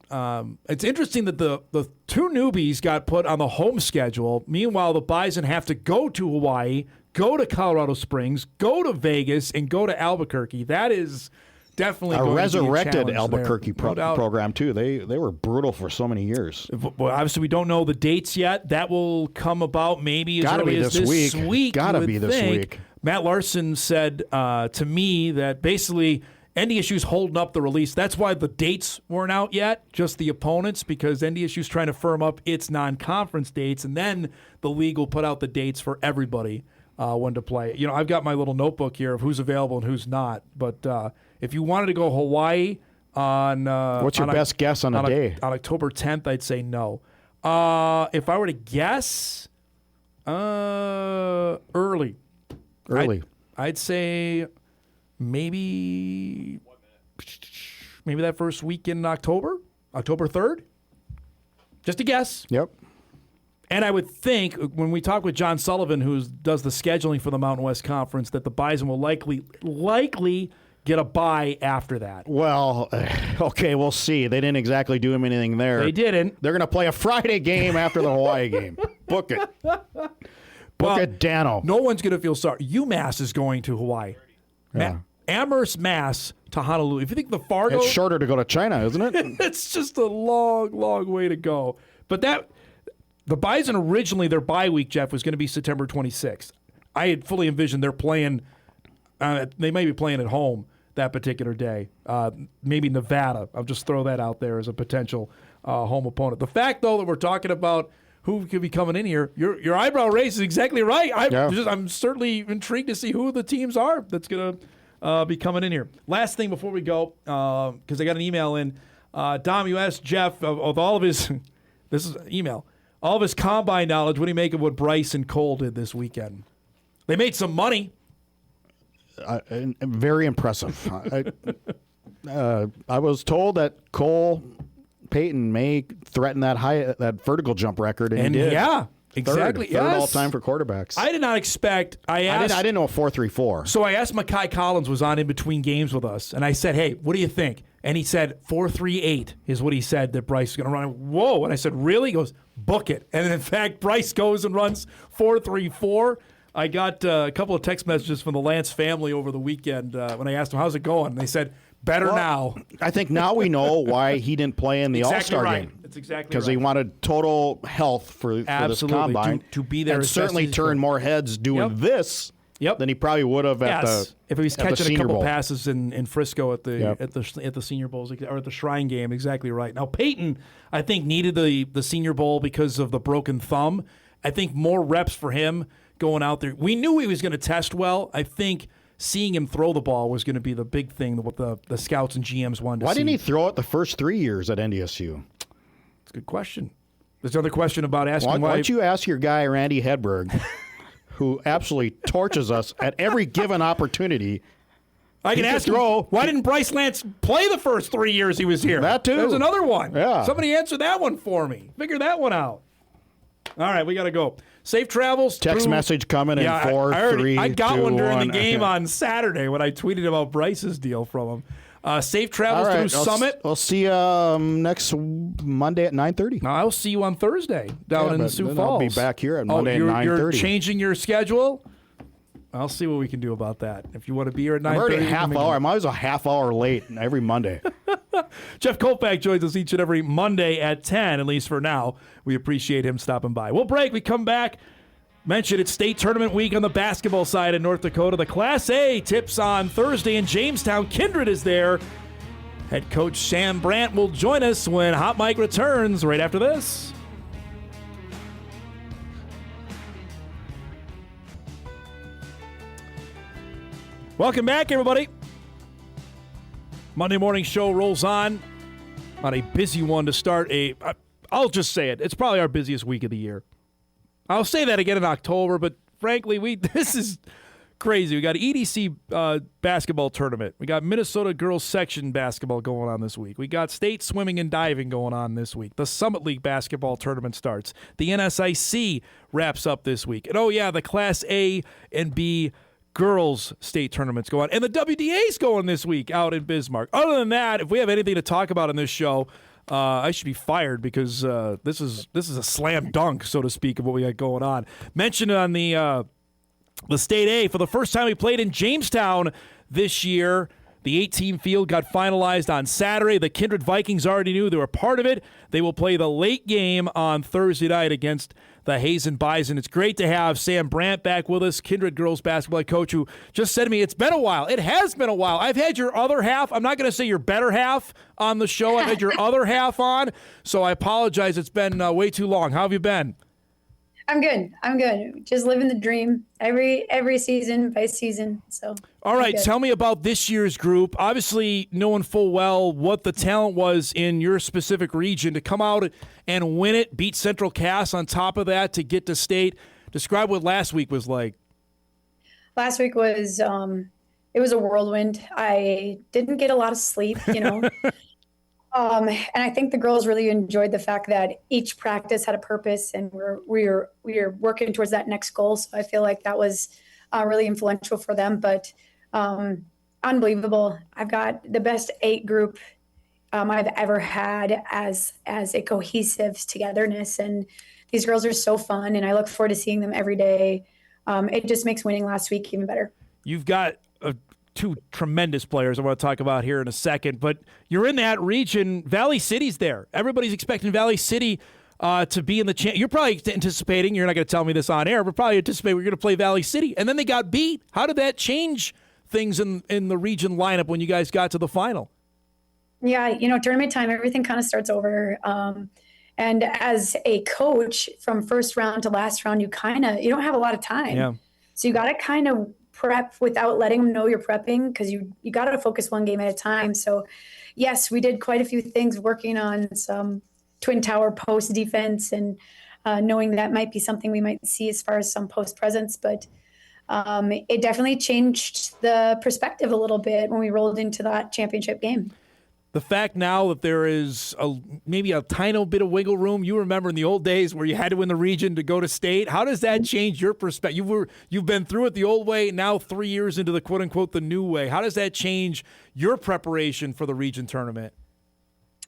Speaker 1: it's interesting that the 2 newbies got put on the home schedule. Meanwhile, the Bison have to go to Hawaii, go to Colorado Springs, go to Vegas, and go to Albuquerque. That is definitely
Speaker 5: a
Speaker 1: going
Speaker 5: resurrected
Speaker 1: to be a
Speaker 5: Albuquerque program, too. They were brutal for so many years.
Speaker 1: Well, obviously, we don't know the dates yet. That will come about maybe as early as this week.
Speaker 5: Gotta be this week.
Speaker 1: Matt Larson said to me that basically NDSU's holding up the release. That's why the dates weren't out yet, just the opponents, because NDSU's trying to firm up its non-conference dates, and then the league will put out the dates for everybody when to play. You know, I've got my little notebook here of who's available and who's not, but if you wanted to go Hawaii on...
Speaker 5: what's your best guess on a day?
Speaker 1: On October 10th, I'd say no. If I were to guess, early. I'd say maybe that first week in October 3rd. Just a guess.
Speaker 5: Yep.
Speaker 1: And I would think when we talk with John Sullivan, who does the scheduling for the Mountain West Conference, that the Bison will likely get a bye after that.
Speaker 5: Well, okay, we'll see. They didn't exactly do him anything there.
Speaker 1: They didn't.
Speaker 5: They're going to play a Friday game after the Hawaii game. Book it. Book it, Dano.
Speaker 1: No one's going to feel sorry. UMass is going to Hawaii.
Speaker 5: Yeah.
Speaker 1: Amherst, Mass to Honolulu. If you think the Fargo...
Speaker 5: It's shorter to go to China, isn't it?
Speaker 1: It's just a long, long way to go. But the Bison originally, their bye week, Jeff, was going to be September 26th. I had fully envisioned they're playing... they may be playing at home that particular day. Maybe Nevada. I'll just throw that out there as a potential home opponent. The fact, though, that we're talking about who could be coming in here, your eyebrow raise is exactly right. I'm certainly intrigued to see who the teams are that's going to be coming in here. Last thing before we go, because I got an email in. Dom, you asked Jeff of all of his, this is an email, all of his combine knowledge, what do you make of what Bryce and Cole did this weekend? They made some money.
Speaker 5: Very impressive. I was told that Cole Payton may threaten that vertical jump record, and he did.
Speaker 1: Yeah, exactly.
Speaker 5: Third all time for quarterbacks.
Speaker 1: I did not expect. I
Speaker 5: didn't know a 4.34.
Speaker 1: So I asked Mekhi Collins, was on in between games with us, and I said, "Hey, what do you think?" And he said 4.38 is what he said that Bryce is going to run. Whoa! And I said, "Really?" He goes, "Book it." And in fact, Bryce goes and runs 4.34. I got a couple of text messages from the Lance family over the weekend when I asked them, how's it going? And they said, better now.
Speaker 5: I think now we know why he didn't play in the All-Star game.
Speaker 1: That's exactly right.
Speaker 5: Because he wanted total health for this combine.
Speaker 1: To be there.
Speaker 5: And certainly turned more heads doing this than he probably would have at
Speaker 1: if he was catching a couple passes in Frisco at the
Speaker 5: Yep.
Speaker 1: Senior Bowls or at the Shrine game. Exactly right. Now, Peyton, I think, needed the Senior Bowl because of the broken thumb. I think more reps for him going out there. We knew he was going to test well. I think seeing him throw the ball was going to be the big thing that the scouts and GMs wanted to see.
Speaker 5: Why didn't he throw it the first 3 years at NDSU?
Speaker 1: That's a good question. There's another question about asking
Speaker 5: why don't you ask your guy, Randy Hedberg, who absolutely torches us at every given opportunity.
Speaker 1: I can ask him, why didn't Bryce Lance play the first 3 years he was here?
Speaker 5: That too.
Speaker 1: There's another one.
Speaker 5: Yeah.
Speaker 1: Somebody answer that one for me. Figure that one out. All right, we got to go. Safe travels.
Speaker 5: Text message coming in 4, 3,
Speaker 1: I got
Speaker 5: 2,
Speaker 1: one during
Speaker 5: 1.
Speaker 1: the game on Saturday when I tweeted about Bryce's deal from him. Safe travels through Summit.
Speaker 5: We'll see you next Monday at 9:30.
Speaker 1: I'll see you on Thursday down in Sioux Falls.
Speaker 5: I'll be back here at Monday at 9:30.
Speaker 1: You're changing your schedule? I'll see what we can do about that. If you want to be here at 9:30.
Speaker 5: I'm already a half hour. I'm always a half hour late every Monday.
Speaker 1: Jeff Kolpack joins us each and every Monday at 10, at least for now. We appreciate him stopping by. We'll break. We come back. Mentioned it's state tournament week on the basketball side in North Dakota. The Class A tips on Thursday in Jamestown. Kindred is there. Head coach Sam Brandt will join us when Hot Mike returns right after this. Welcome back, everybody. Monday morning show rolls on. Not a busy one to start. I'll just say it. It's probably our busiest week of the year. I'll say that again in October, but frankly, this is crazy. We got EDC basketball tournament. We got Minnesota girls section basketball going on this week. We got state swimming and diving going on this week. The Summit League basketball tournament starts. The NSIC wraps up this week. And the Class A and B girls state tournaments go on. And the WDA's going this week out in Bismarck. Other than that, if we have anything to talk about on this show, I should be fired because this is a slam dunk, so to speak, of what we got going on. Mentioned on the State A, for the first time we played in Jamestown this year. The 8-team field got finalized on Saturday. The Kindred Vikings already knew they were part of it. They will play the late game on Thursday night against the Hazen Bison. It's great to have Sam Brandt back with us, Kindred girls basketball coach, who just said to me, it's been a while. It has been a while. I've had your other half. I'm not going to say your better half on the show. I've had your other half on, so I apologize. It's been way too long. How have you been?
Speaker 13: I'm good. Just living the dream every season by season. So.
Speaker 1: All right, tell me about this year's group. Obviously, knowing full well what the talent was in your specific region, to come out and win it, beat Central Cass on top of that to get to state. Describe what last week was like.
Speaker 13: Last week was it was a whirlwind. I didn't get a lot of sleep, and I think the girls really enjoyed the fact that each practice had a purpose, and we were working towards that next goal. So I feel like that was really influential for them. But unbelievable! I've got the best 8 group I've ever had as a cohesive togetherness, and these girls are so fun, and I look forward to seeing them every day. It just makes winning last week even better.
Speaker 1: You've got 2 tremendous players I want to talk about here in a second, but you're in that region. Valley City's there. Everybody's expecting Valley City to be in the You're probably anticipating, you're not going to tell me this on air, but probably anticipate we're going to play Valley City. And then they got beat. How did that change things in the region lineup when you guys got to the final?
Speaker 13: Yeah, tournament time, everything kind of starts over. And as a coach, from first round to last round, you don't have a lot of time.
Speaker 1: Yeah.
Speaker 13: So you got to kind of prep without letting them know you're prepping, because you got to focus one game at a time. So yes, we did quite a few things, working on some twin tower post defense, and knowing that might be something we might see as far as some post presence. But it definitely changed the perspective a little bit when we rolled into that championship game.
Speaker 1: The fact now that there is maybe a tiny bit of wiggle room. You remember in the old days where you had to win the region to go to state. How does that change your perspective? You've been through it the old way, now 3 years into the quote-unquote the new way. How does that change your preparation for the region tournament?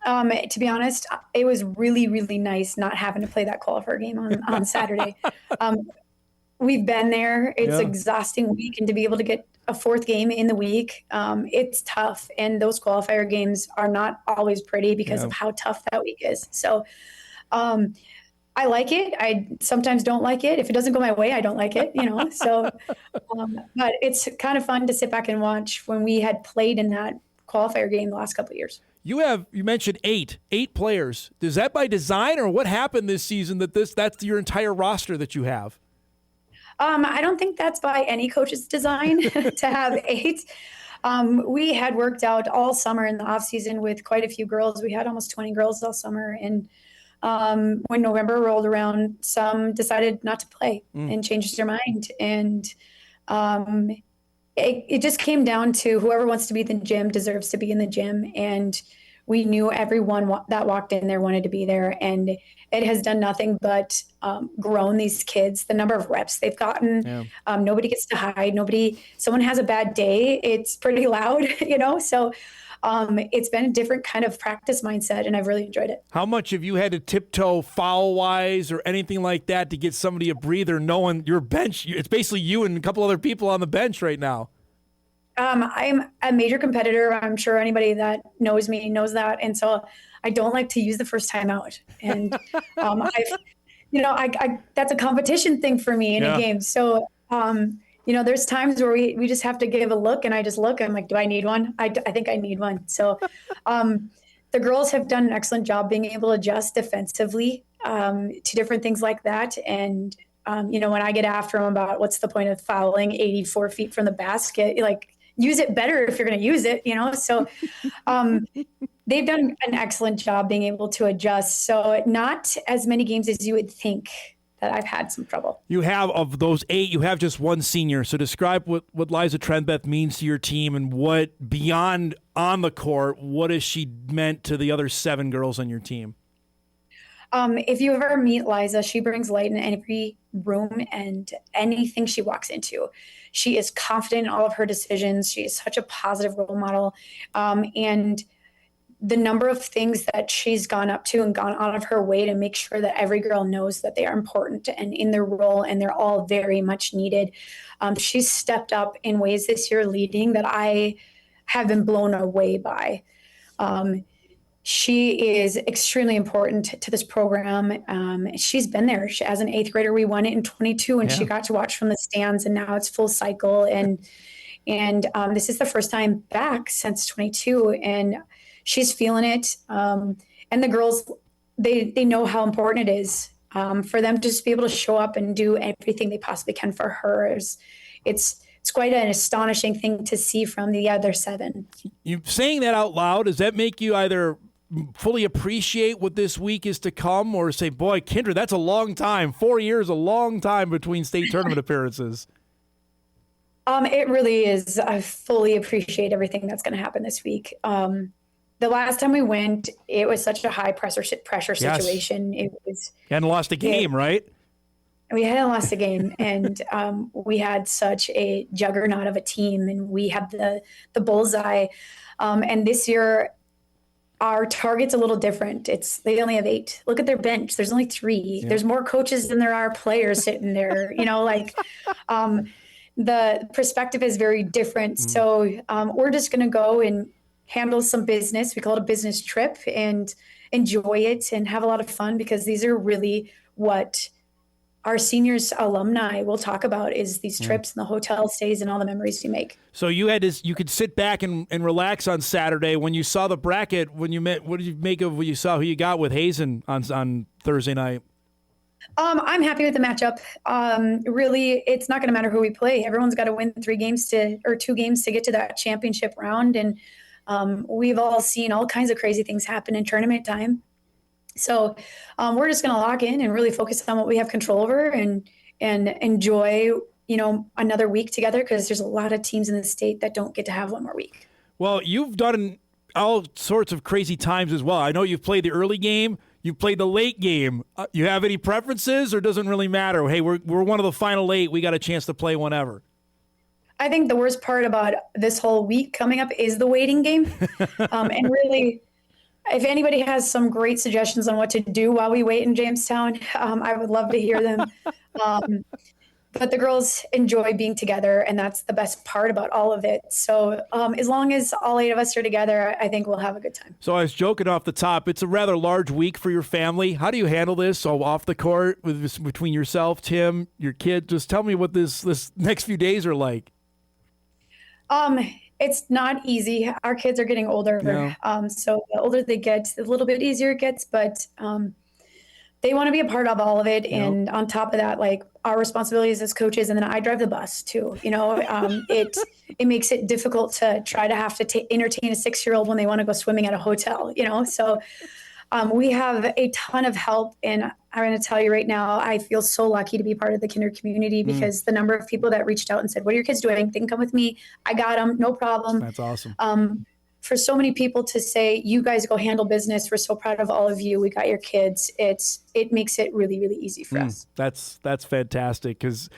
Speaker 13: To be honest, it was really, really nice not having to play that qualifier game on Saturday. We've been there. It's exhausting week, and to be able to get a 4th game in the week, it's tough. And those qualifier games are not always pretty because of how tough that week is. So I like it. I sometimes don't like it. If it doesn't go my way, I don't like it, So, but it's kind of fun to sit back and watch when we had played in that qualifier game the last couple of years.
Speaker 1: You mentioned eight players. Is that by design, or what happened this season that's your entire roster that you have?
Speaker 13: I don't think that's by any coach's design to have 8. We had worked out all summer in the off season with quite a few girls. We had almost 20 girls all summer. And when November rolled around, some decided not to play and changed their mind. And it just came down to whoever wants to be in the gym deserves to be in the gym. And we knew everyone that walked in there wanted to be there. And it has done nothing but grown these kids, the number of reps they've gotten. Nobody gets to hide. Someone has a bad day, it's pretty loud, So it's been a different kind of practice mindset, and I've really enjoyed it.
Speaker 1: How much have you had to tiptoe foul-wise or anything like that to get somebody a breather, knowing your bench? It's basically you and a couple other people on the bench right now.
Speaker 13: I'm a major competitor. I'm sure anybody that knows me knows that. And so I don't like to use the first time out. And that's a competition thing for me in a game. So, there's times where we just have to give a look, and I just look, I'm like, do I need one? I think I need one. So the girls have done an excellent job being able to adjust defensively to different things like that. And, when I get after them about what's the point of fouling 84 feet from the basket, use it better if you're going to use it, So they've done an excellent job being able to adjust. So not as many games as you would think that I've had some trouble.
Speaker 1: You have, of those 8, you have just one senior. So describe what Liza Trenbeth means to your team, and what, beyond on the court, what has she meant to the other 7 girls on your team?
Speaker 13: If you ever meet Liza, she brings light in every room and anything she walks into. She is confident in all of her decisions. She is such a positive role model. And the number of things that she's gone up to and gone out of her way to make sure that every girl knows that they are important and in their role, and they're all very much needed. She's stepped up in ways this year leading that I have been blown away by. She is extremely important to this program. She's been there. As an 8th grader, we won it in 22, and she got to watch from the stands, and now it's full cycle. And this is the first time back since 22, and she's feeling it. And the girls, they know how important it is for them to just be able to show up and do everything they possibly can for her. It's quite an astonishing thing to see from the other 7.
Speaker 1: You saying that out loud, does that make you either fully appreciate what this week is to come, or say, boy, Kindred, that's a long time. 4 years, a long time between state tournament appearances?
Speaker 13: It really is. I fully appreciate everything that's going to happen this week. The last time we went, it was such a high pressure situation. It was.
Speaker 1: You hadn't lost a game, right?
Speaker 13: We hadn't lost a game, and we had such a juggernaut of a team, and we had the bullseye. And this year, our target's a little different. They only have 8. Look at their bench. There's only 3. Yeah. There's more coaches than there are players sitting there. The perspective is very different. So we're just going to go and handle some business. We call it a business trip, and enjoy it and have a lot of fun, because these are really what our seniors alumni will talk about, is these trips and the hotel stays and all the memories you make.
Speaker 1: So you could sit back and relax on Saturday. When you saw the bracket, what did you make of what you saw, who you got with Hazen on Thursday night?
Speaker 13: I'm happy with the matchup. Really, it's not going to matter who we play. Everyone's got to win 2 games to get to that championship round. And we've all seen all kinds of crazy things happen in tournament time. So we're just going to lock in and really focus on what we have control over, and enjoy, another week together, because there's a lot of teams in the state that don't get to have one more week.
Speaker 1: Well, you've done all sorts of crazy times as well. I know you've played the early game. You've played the late game. You have any preferences, or doesn't really matter? Hey, we're one of the final 8. We got a chance to play whenever.
Speaker 13: I think the worst part about this whole week coming up is the waiting game. And really, if anybody has some great suggestions on what to do while we wait in Jamestown, I would love to hear them. But the girls enjoy being together, and that's the best part about all of it. So as long as all 8 of us are together, I think we'll have a good time.
Speaker 1: So I was joking off the top. It's a rather large week for your family. How do you handle this? So off the court, between yourself, Tim, your kid, just tell me what this next few days are like.
Speaker 13: It's not easy. Our kids are getting older. Yeah. So the older they get, a little bit easier it gets, but they want to be a part of all of it. Yep. And on top of that, our responsibilities as coaches, and then I drive the bus too. It makes it difficult to try to have to entertain a 6-year-old when they want to go swimming at a hotel. So we have a ton of help, and I'm going to tell you right now, I feel so lucky to be part of the Kindred community, because the number of people that reached out and said, "What are your kids doing? They can come with me. I got them, no problem."
Speaker 1: That's awesome.
Speaker 13: For so many people to say, "You guys go handle business. We're so proud of all of you. We got your kids." It makes it really, really easy for us.
Speaker 1: That's fantastic, because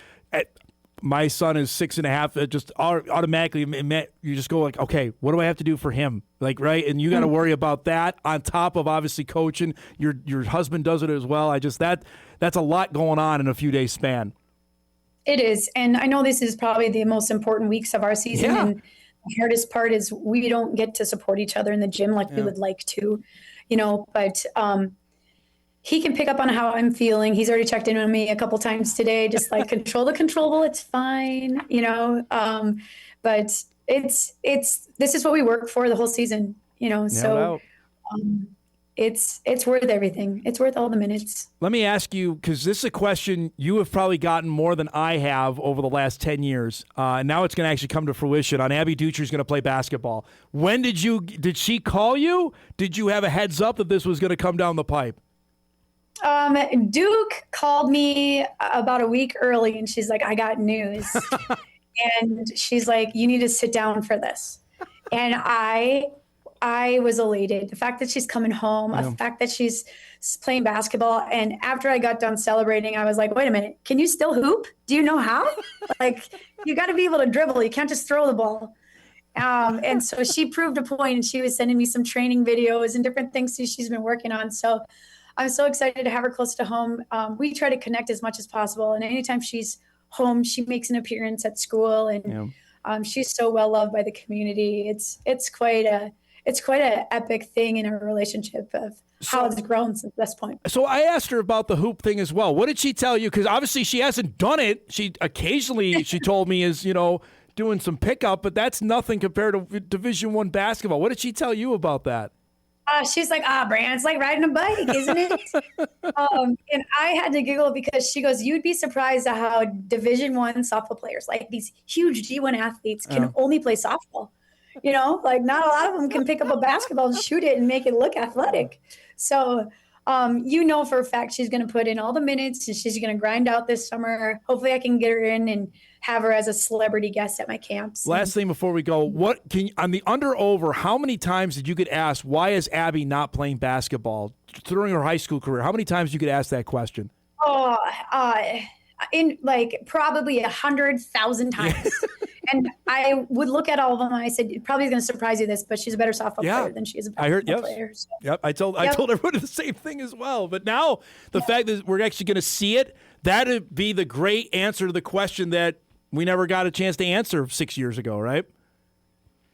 Speaker 1: my son is 6.5. It just automatically, you just go okay, what do I have to do for him? Right? And you got to worry about that on top of obviously coaching. Your husband does it as well. That's a lot going on in a few days span.
Speaker 13: It is. And I know this is probably the most important weeks of our season. Yeah. And the hardest part is we don't get to support each other in the gym like we would like to, but he can pick up on how I'm feeling. He's already checked in on me a couple times today, just control the controllable. It's fine, but this is what we work for the whole season, so it's worth everything. It's worth all the minutes.
Speaker 1: Let me ask you, because this is a question you have probably gotten more than I have over the last 10 years. And now it's going to actually come to fruition. On Abby Ducher's going to play basketball. When did she call you? Did you have a heads up that this was going to come down the pipe?
Speaker 13: Duke called me about a week early, and she's like, "I got news." And she's like, "You need to sit down for this." And I was elated. The fact that she's coming home, the fact that she's playing basketball. And after I got done celebrating, I was like, "Wait a minute, can you still hoop? Do you know how?" You got to be able to dribble. You can't just throw the ball. And so she proved a point, and she was sending me some training videos and different things she's been working on. So I'm so excited to have her close to home. We try to connect as much as possible. And anytime she's home, she makes an appearance at school. And She's so well loved by the community. It's quite an epic thing in our relationship of how it's grown since this point.
Speaker 1: So I asked her about the hoop thing as well. What did she tell you? Because obviously she hasn't done it. She occasionally, she told me, is, doing some pickup, but that's nothing compared to Division I basketball. What did she tell you about that?
Speaker 13: She's like, Brandt, it's like riding a bike, isn't it? And I had to giggle because she goes, you'd be surprised at how Division I softball players, like these huge D1 athletes, can only play softball. Like not a lot of them can pick up a basketball and shoot it and make it look athletic. So, for a fact she's going to put in all the minutes and she's going to grind out this summer. Hopefully I can get her in and have her as a celebrity guest at my camps.
Speaker 1: Last thing before we go, on the under-over, how many times did you get asked, why is Abby not playing basketball during her high school career? How many times did you get asked that question?
Speaker 13: In probably 100,000 times. And I would look at all of them and I said, it probably is going to surprise you this, but she's a better softball player than she is a basketball player. So.
Speaker 1: Yep. I told everyone the same thing as well. But now the fact that we're actually going to see it, that'd be the great answer to the question that we never got a chance to answer 6 years ago, right?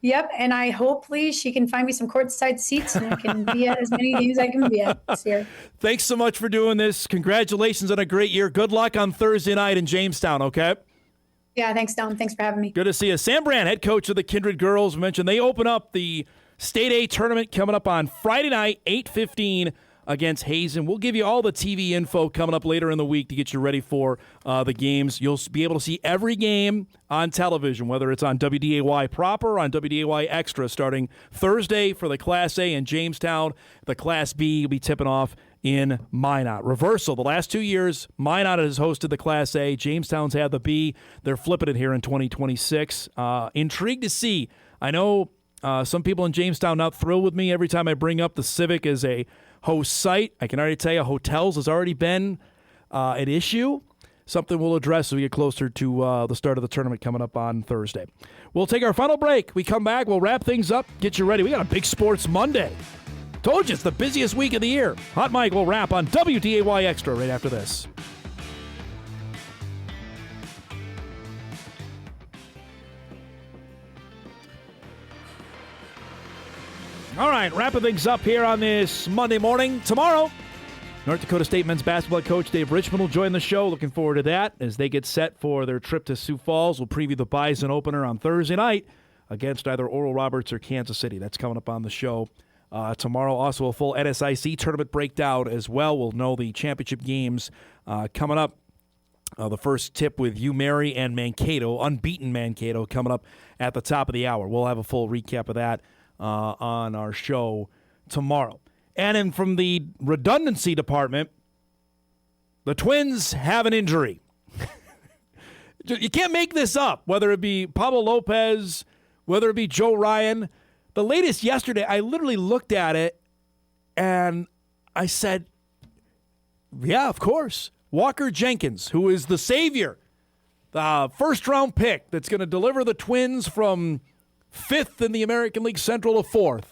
Speaker 13: Yep, and hopefully she can find me some courtside seats and I can be at as many games as I can be at this year.
Speaker 1: Thanks so much for doing this. Congratulations on a great year. Good luck on Thursday night in Jamestown, okay?
Speaker 13: Yeah, thanks, Dom. Thanks for having me.
Speaker 1: Good to see you. Sam Brandt, head coach of the Kindred girls, mentioned they open up the State A tournament coming up on Friday night, 8:15 against Hazen. We'll give you all the TV info coming up later in the week to get you ready for the games. You'll be able to see every game on television, whether it's on WDAY proper or on WDAY Extra, starting Thursday for the Class A in Jamestown. The Class B will be tipping off in Minot. Reversal. The last 2 years, Minot has hosted the Class A. Jamestown's had the B. They're flipping it here in 2026. Intrigued to see. I know some people in Jamestown not thrilled with me every time I bring up the Civic as a host site. I can already tell you hotels has already been an issue. Something we'll address as we get closer to the start of the tournament coming up on Thursday. We'll take our final break. We come back. We'll wrap things up. Get you ready. We got a big sports Monday. Told you it's the busiest week of the year. Hot Mike will wrap on WDAY Extra right after this. All right, wrapping things up here on this Monday morning. Tomorrow, North Dakota State men's basketball coach Dave Richmond will join the show. Looking forward to that as they get set for their trip to Sioux Falls. We'll preview the Bison opener on Thursday night against either Oral Roberts or Kansas City. That's coming up on the show tomorrow. Also, a full NSIC tournament breakdown as well. We'll know the championship games coming up. The first tip with UMary and Mankato, unbeaten Mankato, coming up at the top of the hour. We'll have a full recap of that on our show tomorrow. And then from the redundancy department, the Twins have an injury. You can't make this up, whether it be Pablo Lopez, whether it be Joe Ryan. The latest yesterday, I literally looked at it and I said, yeah, of course. Walker Jenkins, who is the savior, the first-round pick that's going to deliver the Twins from 5th in the American League Central to 4th,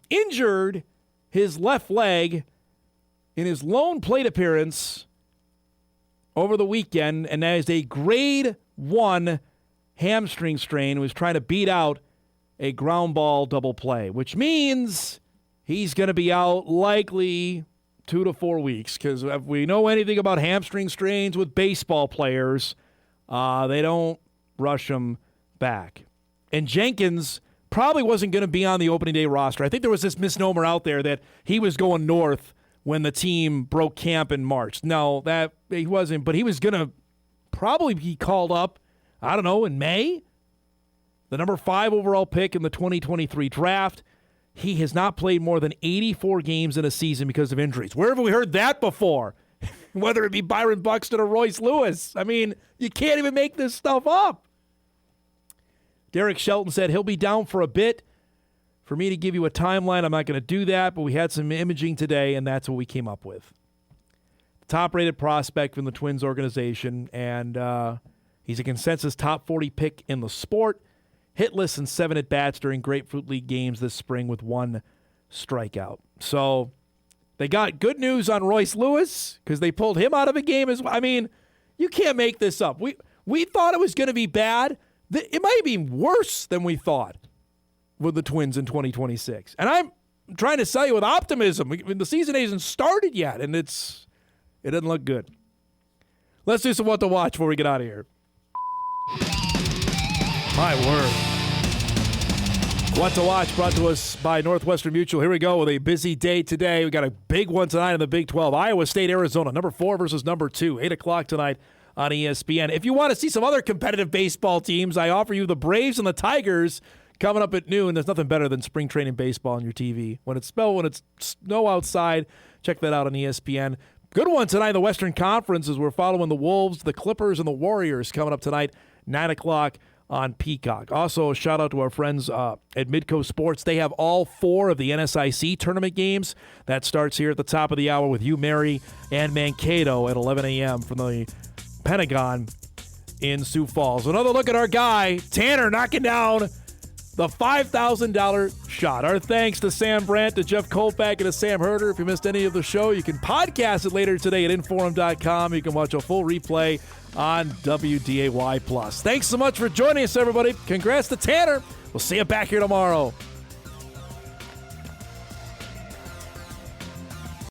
Speaker 1: injured his left leg in his lone plate appearance over the weekend, and that is a grade 1 hamstring strain. He was trying to beat out a ground ball double play, which means he's going to be out likely 2 to 4 weeks, because if we know anything about hamstring strains with baseball players, they don't rush them back. And Jenkins probably wasn't going to be on the opening day roster. I think there was this misnomer out there that he was going north when the team broke camp in March. No, that he wasn't, but he was going to probably be called up, I don't know, in May. The number 5 overall pick in the 2023 draft. He has not played more than 84 games in a season because of injuries. Where have we heard that before? Whether it be Byron Buxton or Royce Lewis. I mean, you can't even make this stuff up. Derek Shelton said he'll be down for a bit. For me to give you a timeline, I'm not going to do that, but we had some imaging today, and that's what we came up with. Top-rated prospect from the Twins organization, and he's a consensus top 40 pick in the sport. Hitless in 7 at-bats during Grapefruit League games this spring with 1 strikeout. So they got good news on Royce Lewis because they pulled him out of a game as well. I mean, you can't make this up. We thought it was going to be bad. It might be worse than we thought with the Twins in 2026. And I'm trying to sell you with optimism. The season hasn't started yet, and it doesn't look good. Let's do some what to watch before we get out of here. My word. What to watch brought to us by Northwestern Mutual. Here we go with a busy day today. We got a big one tonight in the Big 12. Iowa State, Arizona, number 4 versus number 2, 8 o'clock tonight on ESPN. If you want to see some other competitive baseball teams, I offer you the Braves and the Tigers coming up at noon. There's nothing better than spring training baseball on your TV. When it's snow outside, check that out on ESPN. Good one tonight in the Western Conference as we're following the Wolves, the Clippers, and the Warriors coming up tonight, 9 o'clock on Peacock. Also, a shout out to our friends at Midco Sports. They have all 4 of the NSIC tournament games. That starts here at the top of the hour with you, Mary, and Mankato at 11 a.m. from the Pentagon in Sioux Falls. Another look at our guy, Tanner, knocking down the $5,000 shot. Our thanks to Sam Brandt, to Jeff Kolpack, and to Sam Herder. If you missed any of the show, you can podcast it later today at Inforum.com. You can watch a full replay on WDAY+. Thanks so much for joining us, everybody. Congrats to Tanner. We'll see you back here tomorrow.